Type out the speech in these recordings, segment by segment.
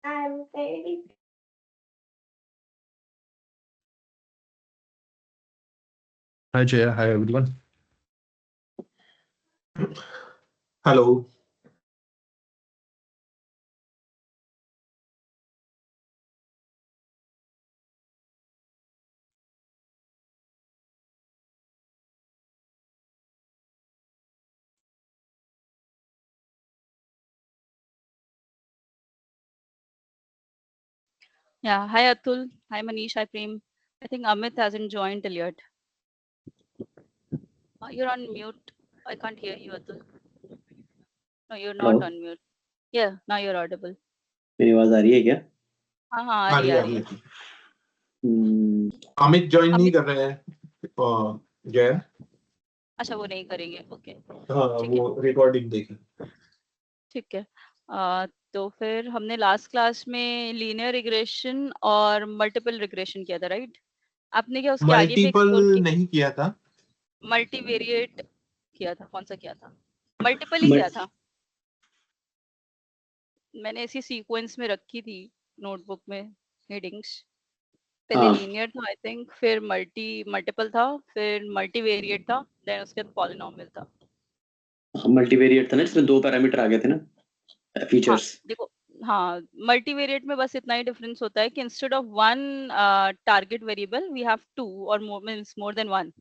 I'm very. Hi Jaya, hi everyone. Hello. Yeah, hi Atul, hi Manish, hi Prem. I think Amit hasn't joined till yet. You're on mute. I can't hear you, Atul. No, you're not hello, on mute. Yeah, now you're audible. मेरी आवाज आ रही है क्या? हाँ हाँ आ रही है, आ रही है. अमित ज्वाइन नहीं अमित कर रहे हैं जय। अच्छा वो नहीं करेंगे, ओके हाँ ठीक है वो रिकॉर्डिंग देखें। ठीक है. तो फिर हमने लास्ट क्लास में लीनियर रिग्रेशन और मल्टीपल रिग्रेशन किया था, राइट? आपने क्या उसके आगे भी मल्टीपल एक्सप्लोर किया? नहीं किया था। मल्टीवेरिएट किया था. कौन सा किया था? मल्टीपल ही किया था. मैंने ऐसी सीक्वेंस में रखी थी नोटबुक में हेडिंग्स. पहले हाँ, लीनियर था आई थिंक, फिर मल्टीपल था, फिर मल्टीवेरिएट था, देन उसके बाद पॉलिनोमियल था. मल्टीवेरिएट था ना, जिसमें 2 पैरामीटर आ गए थे ना, हाँ फीचर्स। देखो, हाँ मल्टीवेरिएट में बस इतना ही डिफरेंस होता है कि instead of one target variable we have two और means more than one.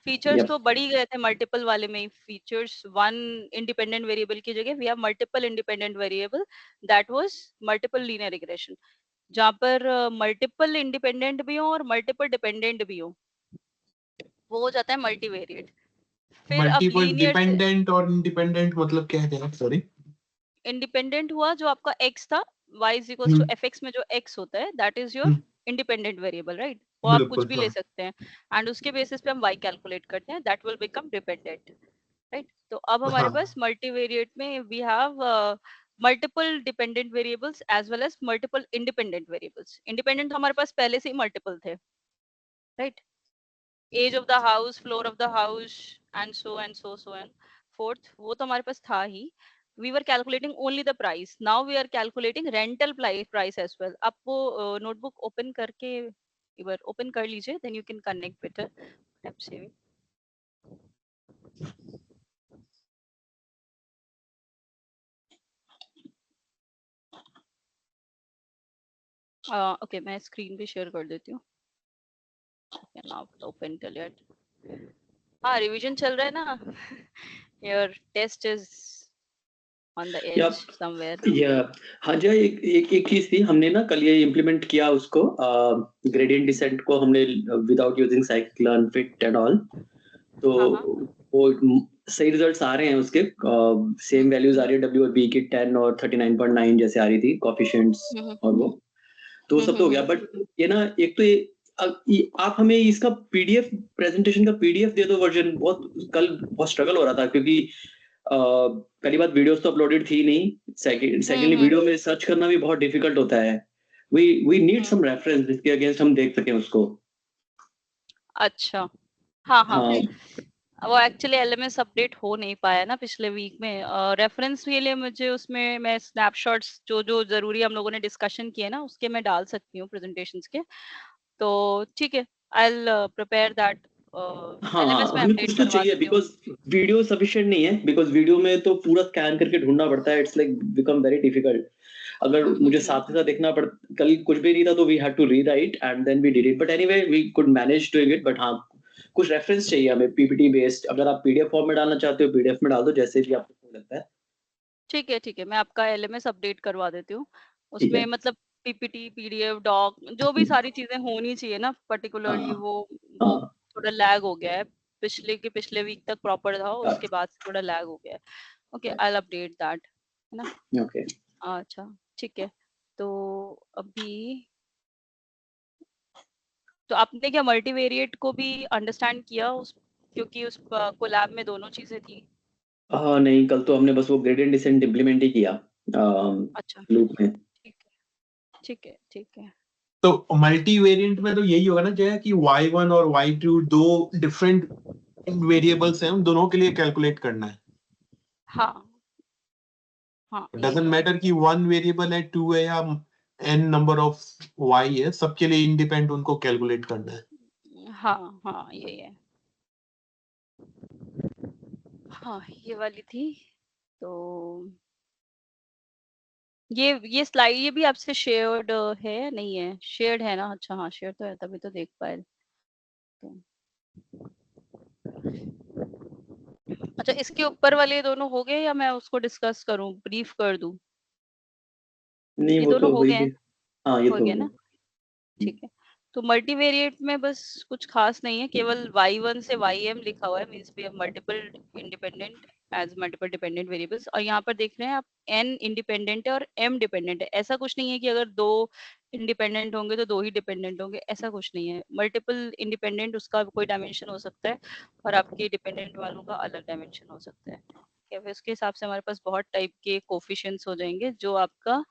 Features yup, तो बढ़ ही गए थे मल्टीपल वाले में. फीचर्स वन इंडिपेंडेंट वेरिएबल की जगह we have multiple independent variable. That was multiple linear regression, जहाँ पर मल्टीपल इंडिपेंडेंट भी हो और मल्टीपल डिपेंडेंट भी हो, वो हो जाता है मल्टीवेरिएट. फिर अब मल्टीपल लीनियर से डिपेंडेंट और इंडिपेंडेंट मतलब क्या है? सॉरी। इंडिपेंडेंट हुआ जो आपका x था, y is equals to fx में जो x होता है that is your independent variable, right? वो आप कुछ बिल्कुल भी ले हाँ। सकते हैं एंड उसके बेसिस पे हम y कैलकुलेट करते हैं, that will become dependent, right? तो अब हमारे हाँ पास मल्टीवेरिएट में we have multiple dependent variables as well as multiple independent variables. Independent तो हमारे पास पहले से ही मल्टीपल थे, right? Age of the house, floor of the house and so and forth, वो तो हमारे पास था ही. we were calculating only the price. Now we are calculating rental price as well. आप वो नोटबुक ओपन करके एक बार ओपन कर लीजिए, then you can connect better. Tab saving. Okay मैं स्क्रीन भी शेयर कर देती हूँ. okay, now open till yet. हाँ रिवीजन चल रहा है ना. your test is on the edge yup, somewhere. हाँ जी, एक चीज थी, हमने ना कल ये इम्प्लीमेंट किया उसको, ग्रेडियंट डिसेंट को हमने without using cyclic fit and all. तो वो सही रिजल्ट्स आ रहे हैं उसके. सेम वैल्यूज आ रही है डब्ल्यू और बी की 10 और 39.9 जैसे आ रही थी कोएफिशिएंट्स और वो. तो सब तो हो गया, बट ये ना एक तो आप हमें इसका पीडीएफ प्रेजेंटेशन का पीडीएफ दे दो वर्जन. बहुत स्ट्रगल हो रहा था क्योंकि पहली बात वीडियोस तो अपलोडेड थी नहीं. सेकेंडली वीडियो में सर्च करना भी बहुत डिफिकल्ट होता है. वी नीड सम रेफरेंस जिसके अगेंस्ट हम देख सकें उसको. अच्छा हाँ हाँ, हाँ, वो एक्चुअली एलएमएस अपडेट हो नहीं पाया ना पिछले वीक में. रेफरेंस के लिए मुझे उसमें मैं स्नैपशॉट्स जो जो जरूरी हम लोगों ने डिस्कशन किए ना उसके मैं डाल सकती हूँ प्रेजेंटेशंस के. तो ठीक है, I will prepare that. LMS में हमें अपडेट कुछ तो करवा चाहिए देती हूँ. बिकॉज वीडियो सफिशिएंट नहीं है. बिकॉज वीडियो में तो पूरा स्कैन करके ढूंढना पड़ता है. It's like become very difficult. अगर मुझे साथ के साथ देखना पड़, कल कुछ भी नहीं था तो we had to rewrite and then we did it. But anyway we could manage doing it. But हाँ, कुछ रेफरेंस चाहिए हमें पीपीटी बेस्ड. अगर आप पीडीएफ फॉर्म में डालना चाहते हो पीडीएफ में डाल दो, जैसे भी आपको लगता है. ठीक है मैं आपका एलएमएस अपडेट करवा देती हूँ. ठीक है. उसमें मतलब पीपीटी पीडीएफ डॉक जो भी सारी चीजें होनी चाहिए ना पर्टिकुलरली, वो हाँ, थोड़ा लैग हो गया है. पिछले वीक तक प्रॉपर था, उसके बाद से थोड़ा लैग हो गया है. Okay I will update that, है ना? ओके. अच्छा ठीक है. तो अभी तो आपने क्या मल्टीवेरिएट को भी अंडरस्टैंड किया उस, क्योंकि उस कोलैब में दोनों चीजें थी. हाँ नहीं, कल तो हमने बस वो ग्रेडियंट डिसेंट इम्प्लीमेंट ही किया अच्छा लूप में. ठीक है. तो मल्टी वेरिएंट में तो यही होगा ना जय कि y1 और y2 दो डिफरेंट वेरिएबल्स हैं, उन दोनों के लिए कैलकुलेट करना है. हाँ हाँ ये डजंट है। मैटर कि वन वेरिएबल है, टू है या n नंबर ऑफ y है, सबके लिए इंडिपेंडेंट उनको कैलकुलेट करना है। हाँ हाँ ये है। हाँ ये वाली थी। तो ये स्लाइड ये भी आपसे शेयर्ड है या नहीं है? शेयर्ड है ना? अच्छा हाँ शेयर तो है, तभी तो देख पाए। तो अच्छा इसके ऊपर वाले दोनों हो गए या मैं उसको डिस्कस करूं, ब्रीफ कर दूं? नहीं ये वो दोनों तो हो वही गए है। हैं? हाँ ये हो तो हो गया गया। ना? ठीक है। तो मल्टीवेरिएट में बस कुछ खास नहीं है, केवल y1 से ym लिखा हुआ है, means we have multiple independent as multiple dependent variables. और यहाँ पर देख रहे हैं आप n इंडिपेंडेंट है और m डिपेंडेंट है। ऐसा कुछ नहीं है कि अगर दो इंडिपेंडेंट होंगे तो दो ही डिपेंडेंट होंगे, ऐसा कुछ नहीं है। मल्टीपल इंडिपेंडेंट उसका कोई डायमेंशन हो सकता है और आपके डिपेंडेंट वालों का अलग डायमेंशन हो सकता है। ठीक है, फिर उसके हिसाब से हमारे पास बहुत टाइप के कोफिशिएंट्स हो जाएंगे जो आपका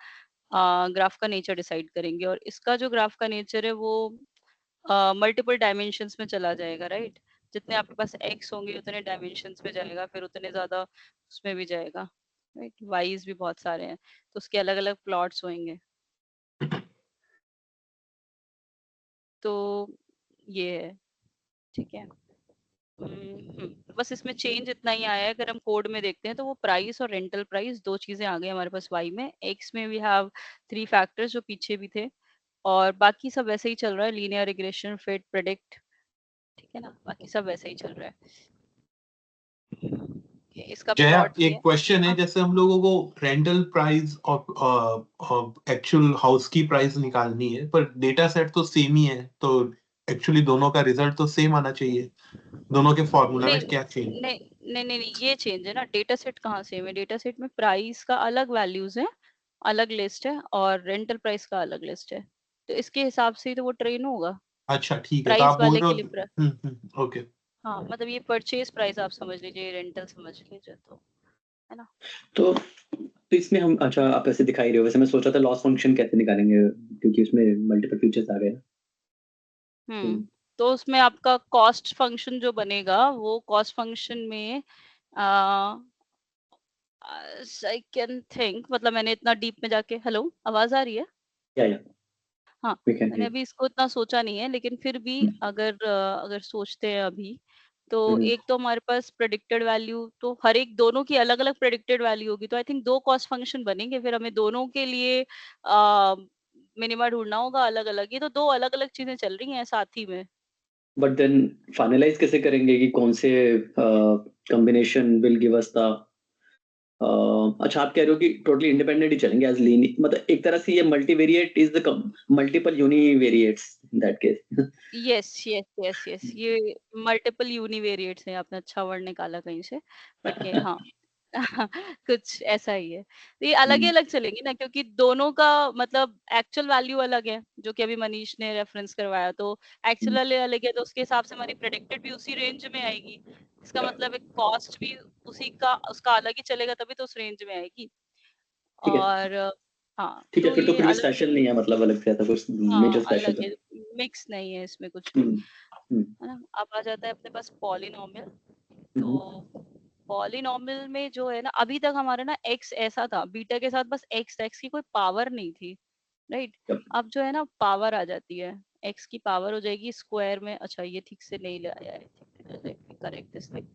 ग्राफ का नेचर डिसाइड करेंगे। और इसका जो ग्राफ का नेचर है वो मल्टीपल डायमेंशंस में चला जाएगा, राइट? जितने आपके पास एक्स होंगे उतने डायमेंशंस में जाएगा, फिर उतने ज्यादा उसमें भी जाएगा, राइट? वाईज भी बहुत सारे हैं तो उसके अलग अलग प्लॉट्स होंगे। तो ये है, ठीक है। बस इसमें चेंज इतना ही आया है। अगर हम कोड में देखते हैं तो वो प्राइस और रेंटल प्राइस दो चीजें आ गई हमारे पास वाई में। एक्स में वी हैव 3 फैक्टर्स जो पीछे भी थे और बाकी सब वैसे ही चल रहा है, लीनियर रिग्रेशन, फिट, प्रेडिक्ट, ठीक है ना? बाकी सब वैसे ही चल रहा है। इसका जया, प्लॉट ये एक क्वेश्चन है, हाँ, जैसे हम लोगों को रेंटल प्राइस और एक्चुअल हाउस की प्राइस निकालनी है, पर डेटा सेट तो सेम ही है, तो एक्चुअली दोनों का रिजल्ट तो सेम आना चाहिए। दोनों के फॉर्मूला नहीं में क्या चेंज? नहीं नहीं नहीं नहीं, ये चेंज है ना। डेटा सेट कहाँ सेम है? डेटा सेट में प्राइस का अलग वैल्यूज है, अलग लिस्ट है, और रेंटल प्राइस का अलग लिस्ट है। तो इसके हिसाब से ही तो वो ट्रेन होगा। अच्छा ठीक है, तो प्राइस आप बोल वाले रहे के हो। लिए ओके। हाँ मतलब ये परचेज प्राइस आप समझ लीजिए, रेंटल समझ लीजिए, तो है ना? तो इसमें हम, अच्छा आप ऐसे दिखाई रहे हो, वैसे मैं सोचा था लॉस फंक्शन कैसे निकालेंगे, क्योंकि उसमें मल्टीपल फीचर्स आ गए ना। तो उसमें आपका कॉस्ट फंक्शन जो बनेगा वो कॉस्ट फंक्शन में आई कैन थिंक, मतलब मैंने इतना डीप में जाके, हेलो आवाज आ रही है? या हाँ वी कैन मैंने अभी इसको इतना सोचा नहीं है, लेकिन फिर भी अगर सोचते हैं अभी, तो एक तो हमारे पास प्रेडिक्टेड वैल्यू, तो हर एक दोनों की अलग अलग प्रेडिक्टेड वैल्यू होगी, तो आई थिंक दो कॉस्ट फंक्शन बनेंगे, फिर हमें दोनों के लिए मिनिमा ढूंढना होगा अलग अलग। ये तो दो अलग अलग चीजें चल रही हैं साथ ही में। बट देन फाइनलाइज कैसे करेंगे कि कौन से combination will give us the, अच्छा आप कह रहे हो कि टोटली इंडिपेंडेंट ही चलेंगे एज लीनियर, मतलब एक तरह से ये multivariate is the multiple univariates in that case. Yes yes yes yes, ये मल्टीपल यूनिवेरिएट्स हैं, आपने अच्छा वर्ड निकाला कहीं से, बट ये हाँ कुछ ऐसा ही है। तो ये अलग ही अलग चलेंगी ना, क्योंकि दोनों का मतलब एक्चुअल वैल्यू अलग है, जो कि अभी मनीष ने रेफरेंस करवाया, तो एक्चुअल वैल्यू अलग है, तो उसके हिसाब से हमारी प्रेडिक्टेड भी उसी रेंज में आएगी। इसका मतलब है कॉस्ट भी उसी का, उसका अलग ही चलेगा, तभी तो उस रेंज में आएगी। ठीक है, और हाँ ठीक है, तो फिर तो ये कोई अलग स्पेशल नहीं है, मतलब अलग से ऐसा कुछ मेजर हाँ स्पेशल अलग है। है, मिक्स नहीं है इसमें कुछ भी, हम्म, हम्म, है ना? अब आ जाता है अपने पास पॉलिनॉमियल। तो हम्म, पॉलिनॉमियल में जो है ना, अभी तक हमारा ना एक्स ऐसा था, बीटा के साथ बस एक्स, एक्स की कोई पावर नहीं थी, राइट? yep. अब जो है ना पावर आ जाती है, एक्स की पावर हो जाएगी स्क्वायर में। अच्छा ये ठीक से नहीं ले आया है, करेक्ट दिस थिंग।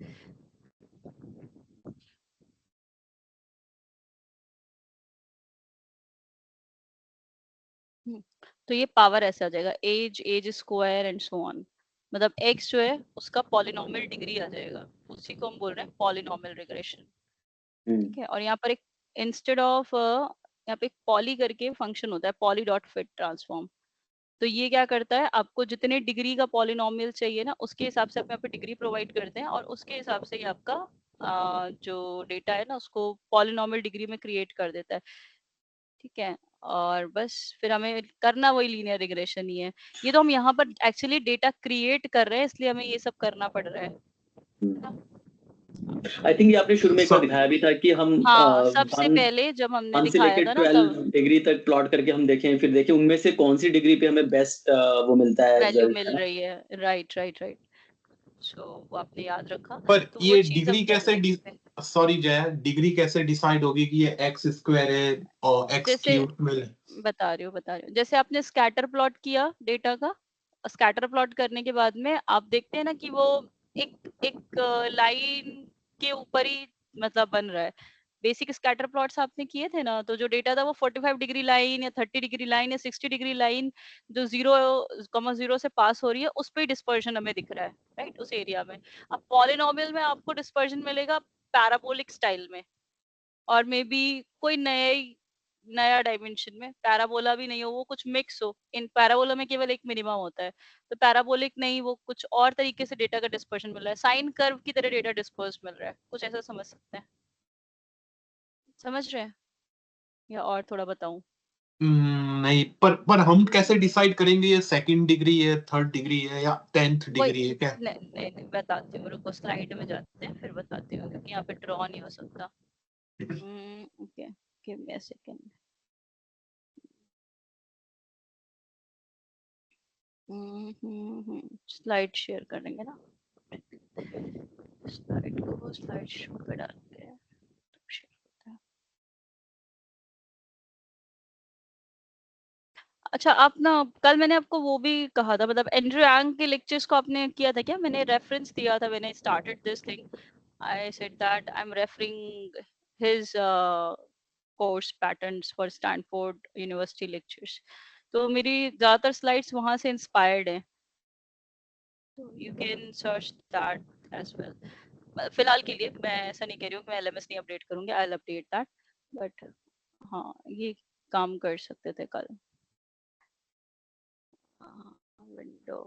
तो ये पावर ऐसे आ जाएगा, age age square and so on. मतलब एक्स जो है उसका पॉलिनॉमियल डिग्री आ जाएगा, उसी को हम बोल रहे हैं पॉलिनॉमियल रिग्रेशन। ठीक है, और यहाँ पर एक इंस्टेड ऑफ यहाँ पे एक पॉली करके फंक्शन होता है, पॉली डॉट फिट ट्रांसफॉर्म। तो ये क्या करता है, आपको जितने डिग्री का पॉलिनॉमियल चाहिए ना उसके हिसाब से आप यहाँ पे डिग्री प्रोवाइड करते हैं, और उसके हिसाब से ये आपका जो डेटा है ना उसको पॉलिनॉमियल डिग्री में क्रिएट कर देता है। ठीक है, और बस फिर हमें करना वही लीनियर रिग्रेशन ही है। ये तो हम यहाँ पर एक्चुअली डेटा क्रिएट कर रहे हैं, इसलिए हमें ये सब करना पड़ रहा है। आई थिंक ये आपने शुरू में एक बार दिखाया भी था कि हम हाँ सबसे 1 पहले जब हमने 1 से दिखाया लेके था ना 12 तब डिग्री तक प्लॉट करके हम देखें, फिर देखें उनमें से कौन सी डिग्री पे हमें बेस्ट वो मिलता है वैल्यू रिजल्ट, है मिल ना? रही है, राइट राइट राइट। सो वो आपने याद रखा, पर तो वो ये चीज हम डिग्री कर कैसे रहे हैं इसमें। सॉरी जया, डिग्री कैसे डिसाइड होगी कि ये एक्स स्क्वायर है और एक्स जैसे क्यूब में? बता रही हूँ जैसे आपने स्कैटर प्लॉट किया डेटा का, स्कैटर प्लॉट करने के बाद में आप देखते हैं ना कि वो एक एक लाइन के ऊपर ही मतलब बन रहा है। बेसिक स्कैटर प्लॉट्स आपने किए थे ना, तो जो डेटा था वो 45 डिग्री लाइन या 30 डिग्री लाइन या 60 डिग्री लाइन जो 0,0 से पास हो रही है उस पे डिस्पर्शन हमें दिख रहा है, राइट, उस एरिया में। अब पॉलिनोमियल में आपको डिस्पर्शन मिलेगा पैराबोलिक स्टाइल में, और मे बी कोई नया डायमेंशन में, पैराबोला भी नहीं हो, वो कुछ मिक्स हो। इन पैराबोला में केवल एक मिनिमम होता है, तो पैराबोलिक नहीं, वो कुछ और तरीके से डेटा का डिस्पर्शन मिल रहा है, साइन कर्व की तरह डेटा डिस्पर्स मिल रहा है, कुछ ऐसा समझ सकते हैं। समझ रहे हैं या और थोड़ा बताऊं? नहीं, पर हम कैसे डिसाइड करेंगे ये सेकंड डिग्री है, थर्ड डिग्री है या 10th वही डिग्री है क्या? नहीं बताती हूँ, रुको स्लाइड में जाते हैं फिर बताती हूँ, क्योंकि यहाँ पे ड्रॉ नहीं हो सकता। Okay, give me a second. Slide share करेंगे ना, स्लाइड को स्लाइड शो पे डालते हैं तो शेयर होता है। अच्छा, आप ना कल मैंने आपको वो भी कहा था, मतलब एंड्रयू यांग के लेक्चर्स को आपने किया था क्या? मैंने रेफरेंस दिया था when I started this thing. I said that I am referring his course patterns for Stanford University lectures. तो मेरी ज्यादातर स्लाइड्स वहां से इंस्पायर्ड हैं, तो you can search that as well. फिलहाल के लिए मैं ऐसा नहीं कह रही हूँ कि मैं एलएमएस नहीं अपडेट करूंगी, I will update that, but हाँ ये काम कर सकते थे कल। विंडो,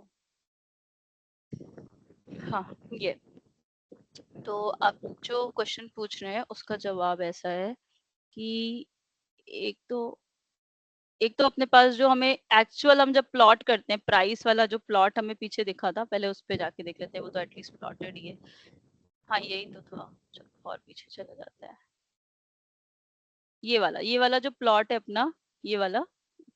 हाँ ये, तो आप जो क्वेश्चन पूछ रहे हैं उसका जवाब ऐसा है कि एक तो अपने पास जो हमें एक्चुअल, हम जब प्लॉट करते हैं प्राइस वाला जो प्लॉट हमें पीछे दिखा था, पहले उस पे जाके देख लेते हैं, वो तो एटलीस्ट प्लॉटेड ही है। हाँ यही तो था, चलो और पीछे चला जाता है। ये वाला जो प्लॉट है अपना, ये वाला,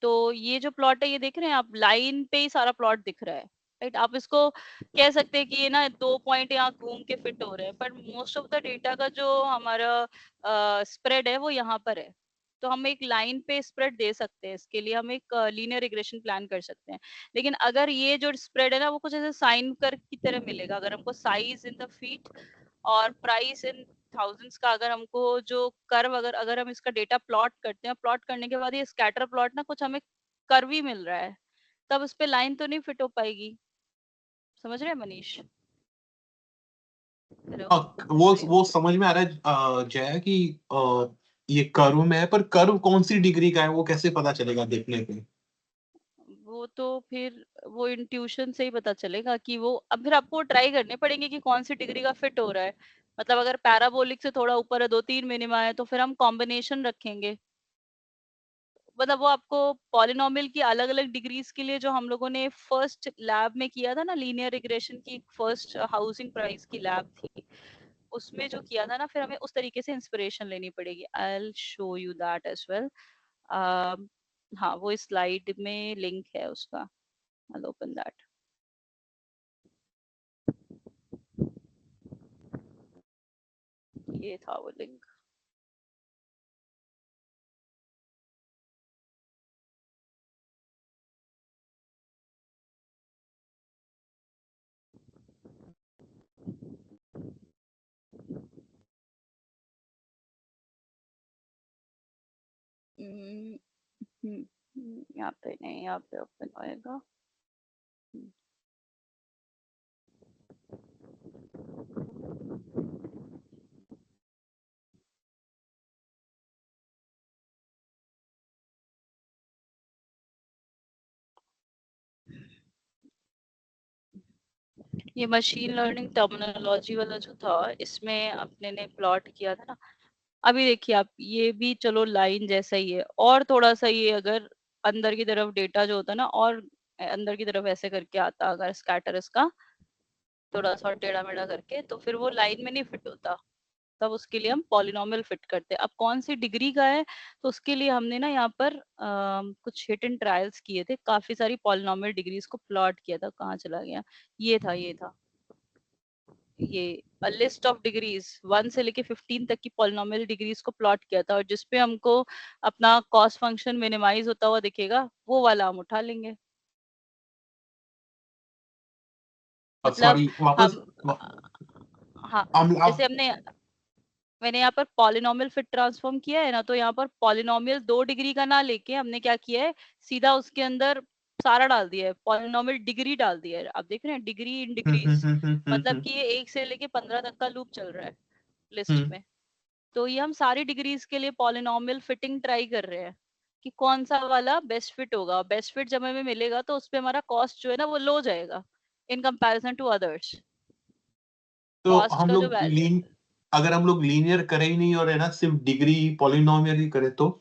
तो ये जो प्लॉट है ये देख रहे हैं आप, लाइन पे ही सारा प्लॉट दिख रहा है, राइट। आप इसको कह सकते हैं कि ये ना 2 पॉइंट यहाँ घूम के फिट हो रहे हैं, पर मोस्ट ऑफ द डेटा का जो हमारा स्प्रेड है वो यहाँ पर है। तो हम एक लाइन पे स्प्रेड दे सकते हैं, इसके लिए हम एक लीनियर रिग्रेशन प्लान कर सकते हैं। लेकिन अगर ये जो स्प्रेड है ना वो कुछ ऐसे साइन कर्व की तरह मिलेगा, अगर हमको साइज इन द फीट और प्राइस इन थाउजेंड्स का, अगर हमको जो कर्व, अगर हम इसका डेटा प्लॉट करते हैं, प्लॉट करने के बाद ये स्कैटर प्लॉट ना कुछ हमें कर्व ही मिल रहा है, तब उस पे लाइन तो नहीं फिट हो पाएगी। समझ रहे हैं मनीष? हेलो? वो समझ में आ रहा है जया कि ये कर्व में है, पर कर्व कौन सी डिग्री का है वो कैसे पता चलेगा देखने पे? वो तो फिर वो इंट्यूशन से ही पता चलेगा कि वो, अब फिर आपको ट्राई करने पड़ेंगे कि कौन सी डिग्री का फिट हो रहा है। मतलब अगर पैराबोलिक से थोड़ा ऊपर है, 2-3 मिनिमा है, तो फिर हम कॉम्बिनेशन रखेंगे। मतलब वो आपको पॉलिनोमियल की अलग अलग डिग्रीज के लिए, जो हम लोगों ने फर्स्ट लैब में किया था ना, लीनियर रिग्रेशन की फर्स्ट हाउसिंग प्राइस की लैब थी, उसमें जो किया था ना, फिर हमें उस तरीके से इंस्पिरेशन लेनी पड़ेगी। I will show you that as well. हाँ वो स्लाइड में लिंक है उसका, आई ओपन दैट। ये था वो लिंक। यहाँ पे नहीं, यहाँ पे ओपन होएगा। ये मशीन लर्निंग टर्मिनोलॉजी वाला जो था, इसमें अपने ने प्लॉट किया था ना। अभी देखिए आप, ये भी चलो लाइन जैसा ही है, और थोड़ा सा ये अगर अंदर की तरफ डेटा जो होता ना, और अंदर की तरफ ऐसे करके आता, अगर स्कैटर इसका थोड़ा सा टेढ़ा मेढ़ा करके, तो फिर वो लाइन में नहीं फिट होता। तब उसके लिए हम पॉलिनोमियल फिट करते हैं। अब कौन सी डिग्री का है, तो उसके लिए हमने ना यहाँ पर कुछ हिट एंड ट्रायल्स किए थे, काफी सारी पॉलिनोमियल डिग्रीज को प्लॉट किया था। कहाँ चला गया? ये था ये लिस्ट ऑफ डिग्रीज 1 से लेके 15 तक की पॉलिनोमियल डिग्रीज को प्लॉट किया था, और जिसपे हमको अपना कॉस्ट फंक्शन मिनिमाइज होता हुआ दिखेगा, वो वाला हम उठा लेंगे। मतलब सॉरी, वापस हाँ, हम जैसे मैंने यहाँ पर पॉलिनोमियल फिट ट्रांसफॉर्म किया है ना, तो यहाँ पर पॉलिनोमियल 2 डिग्री का ना लेके हमने क्या किया है, सीधा उसके अंदर सारा डाल दिया है, पॉलिनोमियल डिग्री डाल दिया है। आप देख रहे हैं डिग्री इन डिग्रीज, मतलब कि ये 1 से लेके 15 तक का लूप चल रहा है लिस्ट में। तो ये हम सारी डिग्रीज के लिए पॉलिनोमियल फिटिंग ट्राई कर रहे हैं कि कौन सा वाला बेस्ट फिट होगा। बेस्ट फिट जब हमें मिलेगा तो उसपे हमारा कॉस्ट जो है ना वो लो जाएगा इन कंपैरिजन टू अदर्स। तो कॉस्ट हम का जो लोग अगर हम लोग लीनियर करें ही नहीं और है ना सिर्फ डिग्री पॉलिनोमियल ही करें तो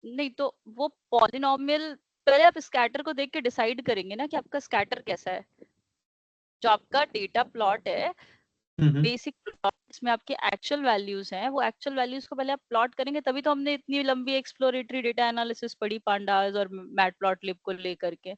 नहीं, तो वो पॉलिनोमियल पहले आप स्कैटर को देख के डिसाइड करेंगे ना कि आपका स्कैटर कैसा है। जो आपका डेटा प्लॉट है, बेसिक प्लॉट, इसमें आपके एक्चुअल वैल्यूज हैं, वो एक्चुअल वैल्यूज को पहले आप प्लॉट करेंगे, तभी तो हमने इतनी लंबी एक्सप्लोरेटरी डेटा एनालिसिस पढ़ी पांडास और मैटप्लॉटलिब को लेकर के,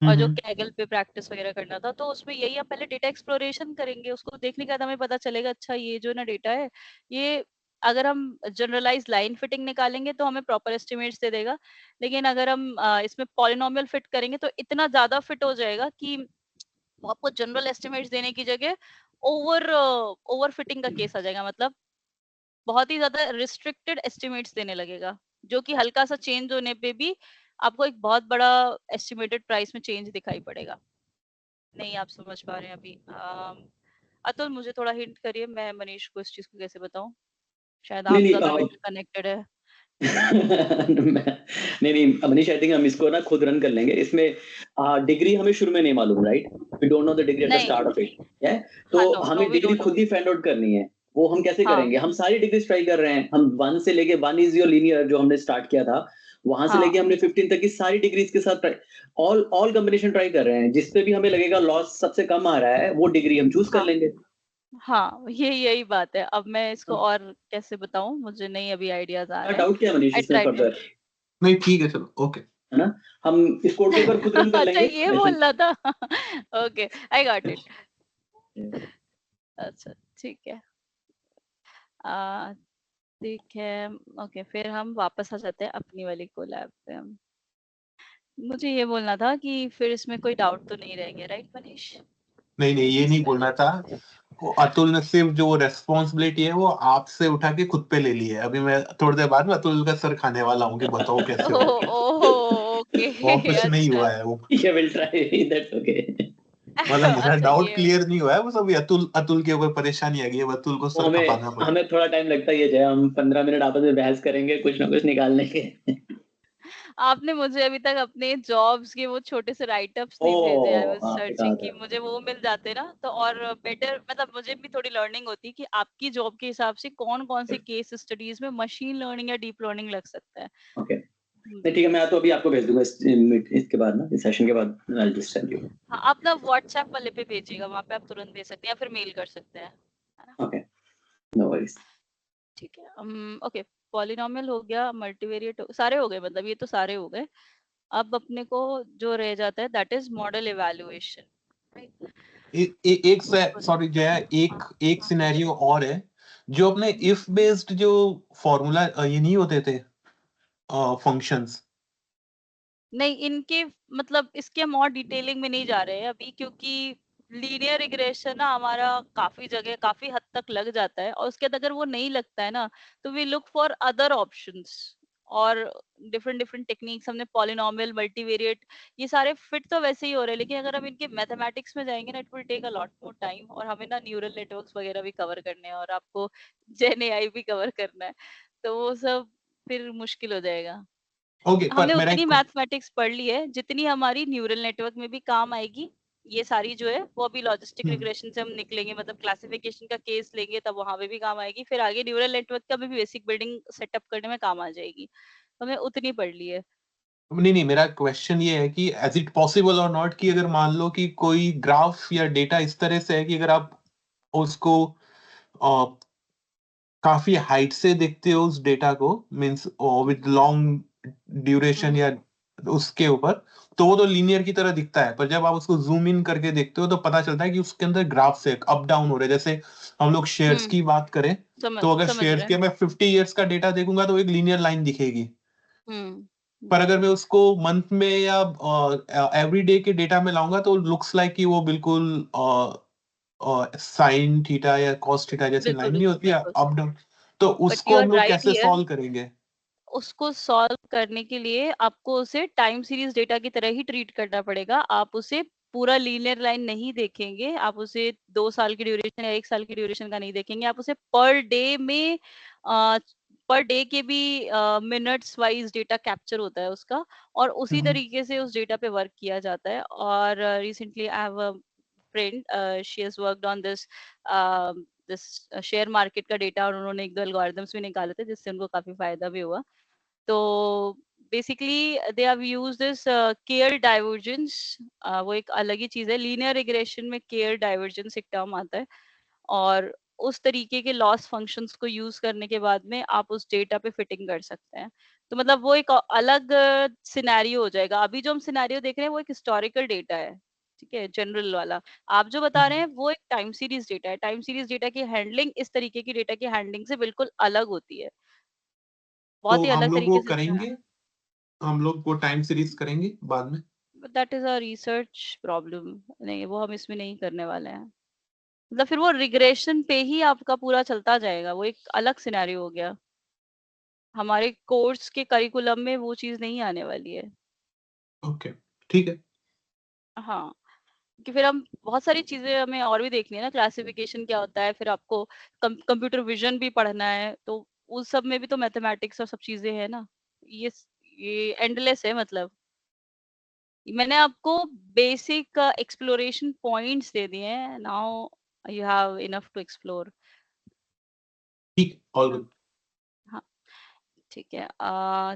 और जो कैगल पे प्रैक्टिस वगैरह करना था। तो उसमें यही हम पहले डेटा एक्सप्लोरेशन करेंगे, उसको देखने के बाद हमें पता चलेगा अच्छा ये जो ना डेटा है, ये अगर हम जनरलाइज लाइन फिटिंग निकालेंगे तो हमें प्रॉपर एस्टिमेट्स दे देगा। लेकिन अगर हम इसमें पॉलिनोमियल फिट करेंगे तो इतना ज्यादा फिट हो जाएगा कि वो आपको जनरल एस्टिमेट्स देने की जगह ओवर फिटिंग का केस आ जाएगा। मतलब बहुत ही ज्यादा रिस्ट्रिक्टेड एस्टिमेट्स देने लगेगा, जो कि हल्का सा चेंज होने पे भी आपको एक बहुत बड़ा एस्टिमेटेड प्राइस में चेंज दिखाई पड़ेगा। नहीं आप समझ पा रहे हैं अभी? अतुल मुझे थोड़ा हिंट करिए, मैं मनीष को इस चीज को कैसे बताऊं, शायद आप नहीं ज्यादा नहीं बेटर कनेक्टेड है। नहीं मनीष, आई थिंक हम इसको ना खुद रन कर लेंगे। इसमें डिग्री हमें शुरू में नहीं मालूम, right? We don't know the degree at the start of it, है? हाँ, तो नो नो हमें वी डिग्री डोंट नो। खुद ही फाइंड आउट करनी है। वो हम कैसे हाँ करेंगे? हम सारी डिग्रीज ट्राई कर रहे हैं। हम 1 से लेके 1 इज योर लीनियर जो हमने स्टार्ट किया था, वहां से लेके हाँ हमने 15 तक की सारी डिग्रीज के साथ ऑल कॉम्बिनेशन ट्राई कर रहे हैं। जिस पे भी हमें लगेगा लॉस सबसे कम आ रहा है, वो डिग्री हम चूज कर हाँ लेंगे। हाँ, यही बात है। अब मैं इसको और कैसे बताऊं, मुझे नहीं अभी आइडियाज आ क्या रहे हैं। डाउट क्या मनीष आई इसमें ट्राई टू फर्दर? नहीं ठीक है, चलो ओके। है ना? हम इस कोड को एक बार खुद रन कर अच्छा लेंगे, ये आई थिंक। बोलना था। Okay, I got it. अच्छा ठीक है। आ, ठीक है। ओके, फिर हम वापस आ जाते हैं अपनी वाली कोलैब पे। हम मुझे ये बोलना था कि फिर इसमें कोई डाउट तो नहीं रहेंगे, राइट मनीष? नहीं नहीं, ये नहीं बोलना था। वो अतुल ने सिर्फ जो रेस्पॉन्सिबिलिटी है वो आपसे उठा के खुद पे ले ली है। अभी मैं थोड़ी देर बाद में अतुल का सर खाने वाला हूँ कि बताओ कैसे हो। Oh okay. वापस नहीं अच्छा हुआ है वो। Yeah, we'll try. That's okay. मतलब मेरा अच्छा डाउट ये क्लियर नहीं हुआ है, बस अभी अतुल के ऊपर परेशानी आ गई है। अब अतुल को वो सर खपाना हमें पड़ेगा। हमें थोड़ा टाइम लगता ही है जय। हम 15 मिनट आपस में बहस करेंगे, कुछ ना कुछ निकाल लेंगे। आपने मुझे अभी तक अपने जॉब्स के वो छोटे से राइटअप्स नहीं भेजे। आई वाज आपने कहा सर्चिंग कि था। मुझे वो मिल जाते ना तो और बेटर, मतलब मुझे भी थोड़ी लर्निंग होती कि आपकी जॉब के हिसाब से कौन कौन से केस स्टडीज में मशीन लर्निंग या डीप लर्निंग लग सकता है। ओके, नहीं ठीक है, मैं तो अभी आपको भेज दूंगा इसके बाद ना, इस सेशन के बाद I'll just send you. हाँ, आप ना व्हाट्सएप वाले पे भेजिएगा, वहां पे आप तुरंत भेज सकते हैं या फिर मेल कर सकते हैं, है ना? Okay, no worries. ठीक है। ओके, पॉलिनोमियल हो गया, मल्टीवेरिएट सारे हो गए, मतलब ये तो सारे हो गए। अब अपने को जो रह जाता है that is model evaluation, right? एक सॉरी जया, एक सिनेरियो और है। जो अपने इफ बेस्ड जो फॉर्मूला ये नहीं होते थे फंक्शंस। नहीं, इनके मतलब इसके हम और डिटेलिंग में नहीं जा रहे हैं अभी, क्योंकि लीनियर रिग्रेशन ना हमारा काफी जगह काफी हद तक लग जाता है, और उसके बाद अगर वो नहीं लगता है ना तो we look for other options और डिफरेंट डिफरेंट टेक्निक्स। हमने पॉलिनोमियल, मल्टीवेरिएट, ये सारे फिट तो वैसे ही हो रहे हैं, लेकिन अगर हम इनके मैथमेटिक्स में जाएंगे ना it will take a lot more time, और हमें ना न्यूरल नेटवर्क्स वगैरह भी कवर करने हैं और आपको जेन एआई भी कवर करना है, तो वो सब फिर मुश्किल हो जाएगा। ओके, पर हमने मेरा उतनी एक मैथमेटिक्स पढ़ ली है जितनी हमारी न्यूरल नेटवर्क में भी काम आएगी। ये सारी जो है वो अभी लॉजिस्टिक रिग्रेशन से हम निकलेंगे, मतलब क्लासिफिकेशन का केस लेंगे तब वहां पे भी काम आएगी, फिर आगे न्यूरल नेटवर्क का भी बेसिक बिल्डिंग सेटअप करने में काम आ जाएगी। तो हमने उतनी पढ़ ली है। नहीं नहीं, मेरा क्वेश्चन ये है कि एज इट पॉसिबल और नॉट कि अगर मान लो कि कोई ग्राफ या डेटा इस तरह से है कि अगर आप उसको काफी हाइट से देखते हो उस डेटा को, मींस विद लॉन्ग ड्यूरेशन या उसके ऊपर, तो वो तो लीनियर की तरह दिखता है, पर जब आप उसको जूम इन करके देखते हो तो पता चलता है कि उसके अंदर ग्राफ से अप डाउन हो रहे हैं। जैसे हम लोग शेयर्स की बात करें, तो अगर समझ शेयर्स रहे के हैं। मैं 50 ईयर्स का डेटा देखूंगा तो एक लीनियर लाइन दिखेगी, हम्म पर अगर मैं उसको मंथ में या एवरी डे के डेटा में लाऊंगा तो लुक्स लाइक कि वो बिल्कुल साइन थीटा या कॉस थीटा जैसी बिल्कुल लाइन नहीं बिल्कुल होती है बिल्कुल। Up down. तो बट यू उसको आर हम लोग राइट कैसे हियर, सॉल्व करेंगे? उसको सॉल्व करने के लिए आपको उसे टाइम सीरीज डेटा की तरह ही ट्रीट करना पड़ेगा। आप उसे पूरा लीनियर लाइन नहीं देखेंगे, आप उसे 2 साल की ड्यूरेशन या 1 साल की ड्यूरेशन का नहीं देखेंगे, आप उसे पर डे में पर डे के भी मिनट्स वाइज डेटा कैप्चर होता है उसका, और उसी तरीके से उस डेटा पे वर्क किया जाता है। और recently I have a friend, she has worked on this this share market का डेटा, और उन्होंने एक दो एल्गोरिथम्स भी निकाले थे जिससे उनको काफी फायदा भी हुआ। तो basically they have used this care divergence, वो एक अलग ही चीज है। लीनियर रिग्रेशन में केयर डाइवर्जेंस एक टर्म आता है, और उस तरीके के लॉस फंक्शंस को यूज करने के बाद में आप उस डेटा पे फिटिंग कर सकते हैं। तो मतलब वो एक अलग सिनेरियो हो जाएगा। अभी जो हम सिनेरियो देख रहे हैं वो एक हिस्टोरिकल डेटा है, ठीक है, जनरल वाला। आप जो बता रहे हैं वो एक टाइम सीरीज डेटा है। टाइम सीरीज डेटा की हैंडलिंग इस तरीके की डेटा की हैंडलिंग से बिल्कुल अलग होती है, बहुत तो ही हम अलग लोग वो तरीके से इसमें। करेंगे, हम लोग वो टाइम सीरीज करेंगे बाद में। That is a research problem, नहीं वो हम इसमें नहीं करने वाले हैं। मतलब फिर वो रिग्रेशन पे ही आपका पूरा चलता जाएगा, वो एक अलग सिनेरियो हो गया। हमारे कोर्स के करिकुलम में वो चीज नहीं आने वाली है। ओके, ठीक है। हाँ, कि फिर हम बहुत सारी चीजें हमें और भी देखनी है ना, क्लासिफिकेशन क्या होता है, फिर आपको कंप्यूटर विजन भी पढ़ना है, तो उस सब में भी तो मैथमेटिक्स और सब चीजें हैं ना। ये ये एंडलेस है मतलब। मैंने आपको बेसिक एक्सप्लोरेशन पॉइंट्स दे दिए हैं, now you have enough to explore. ठीक, ऑल गुड। हाँ, ठीक है।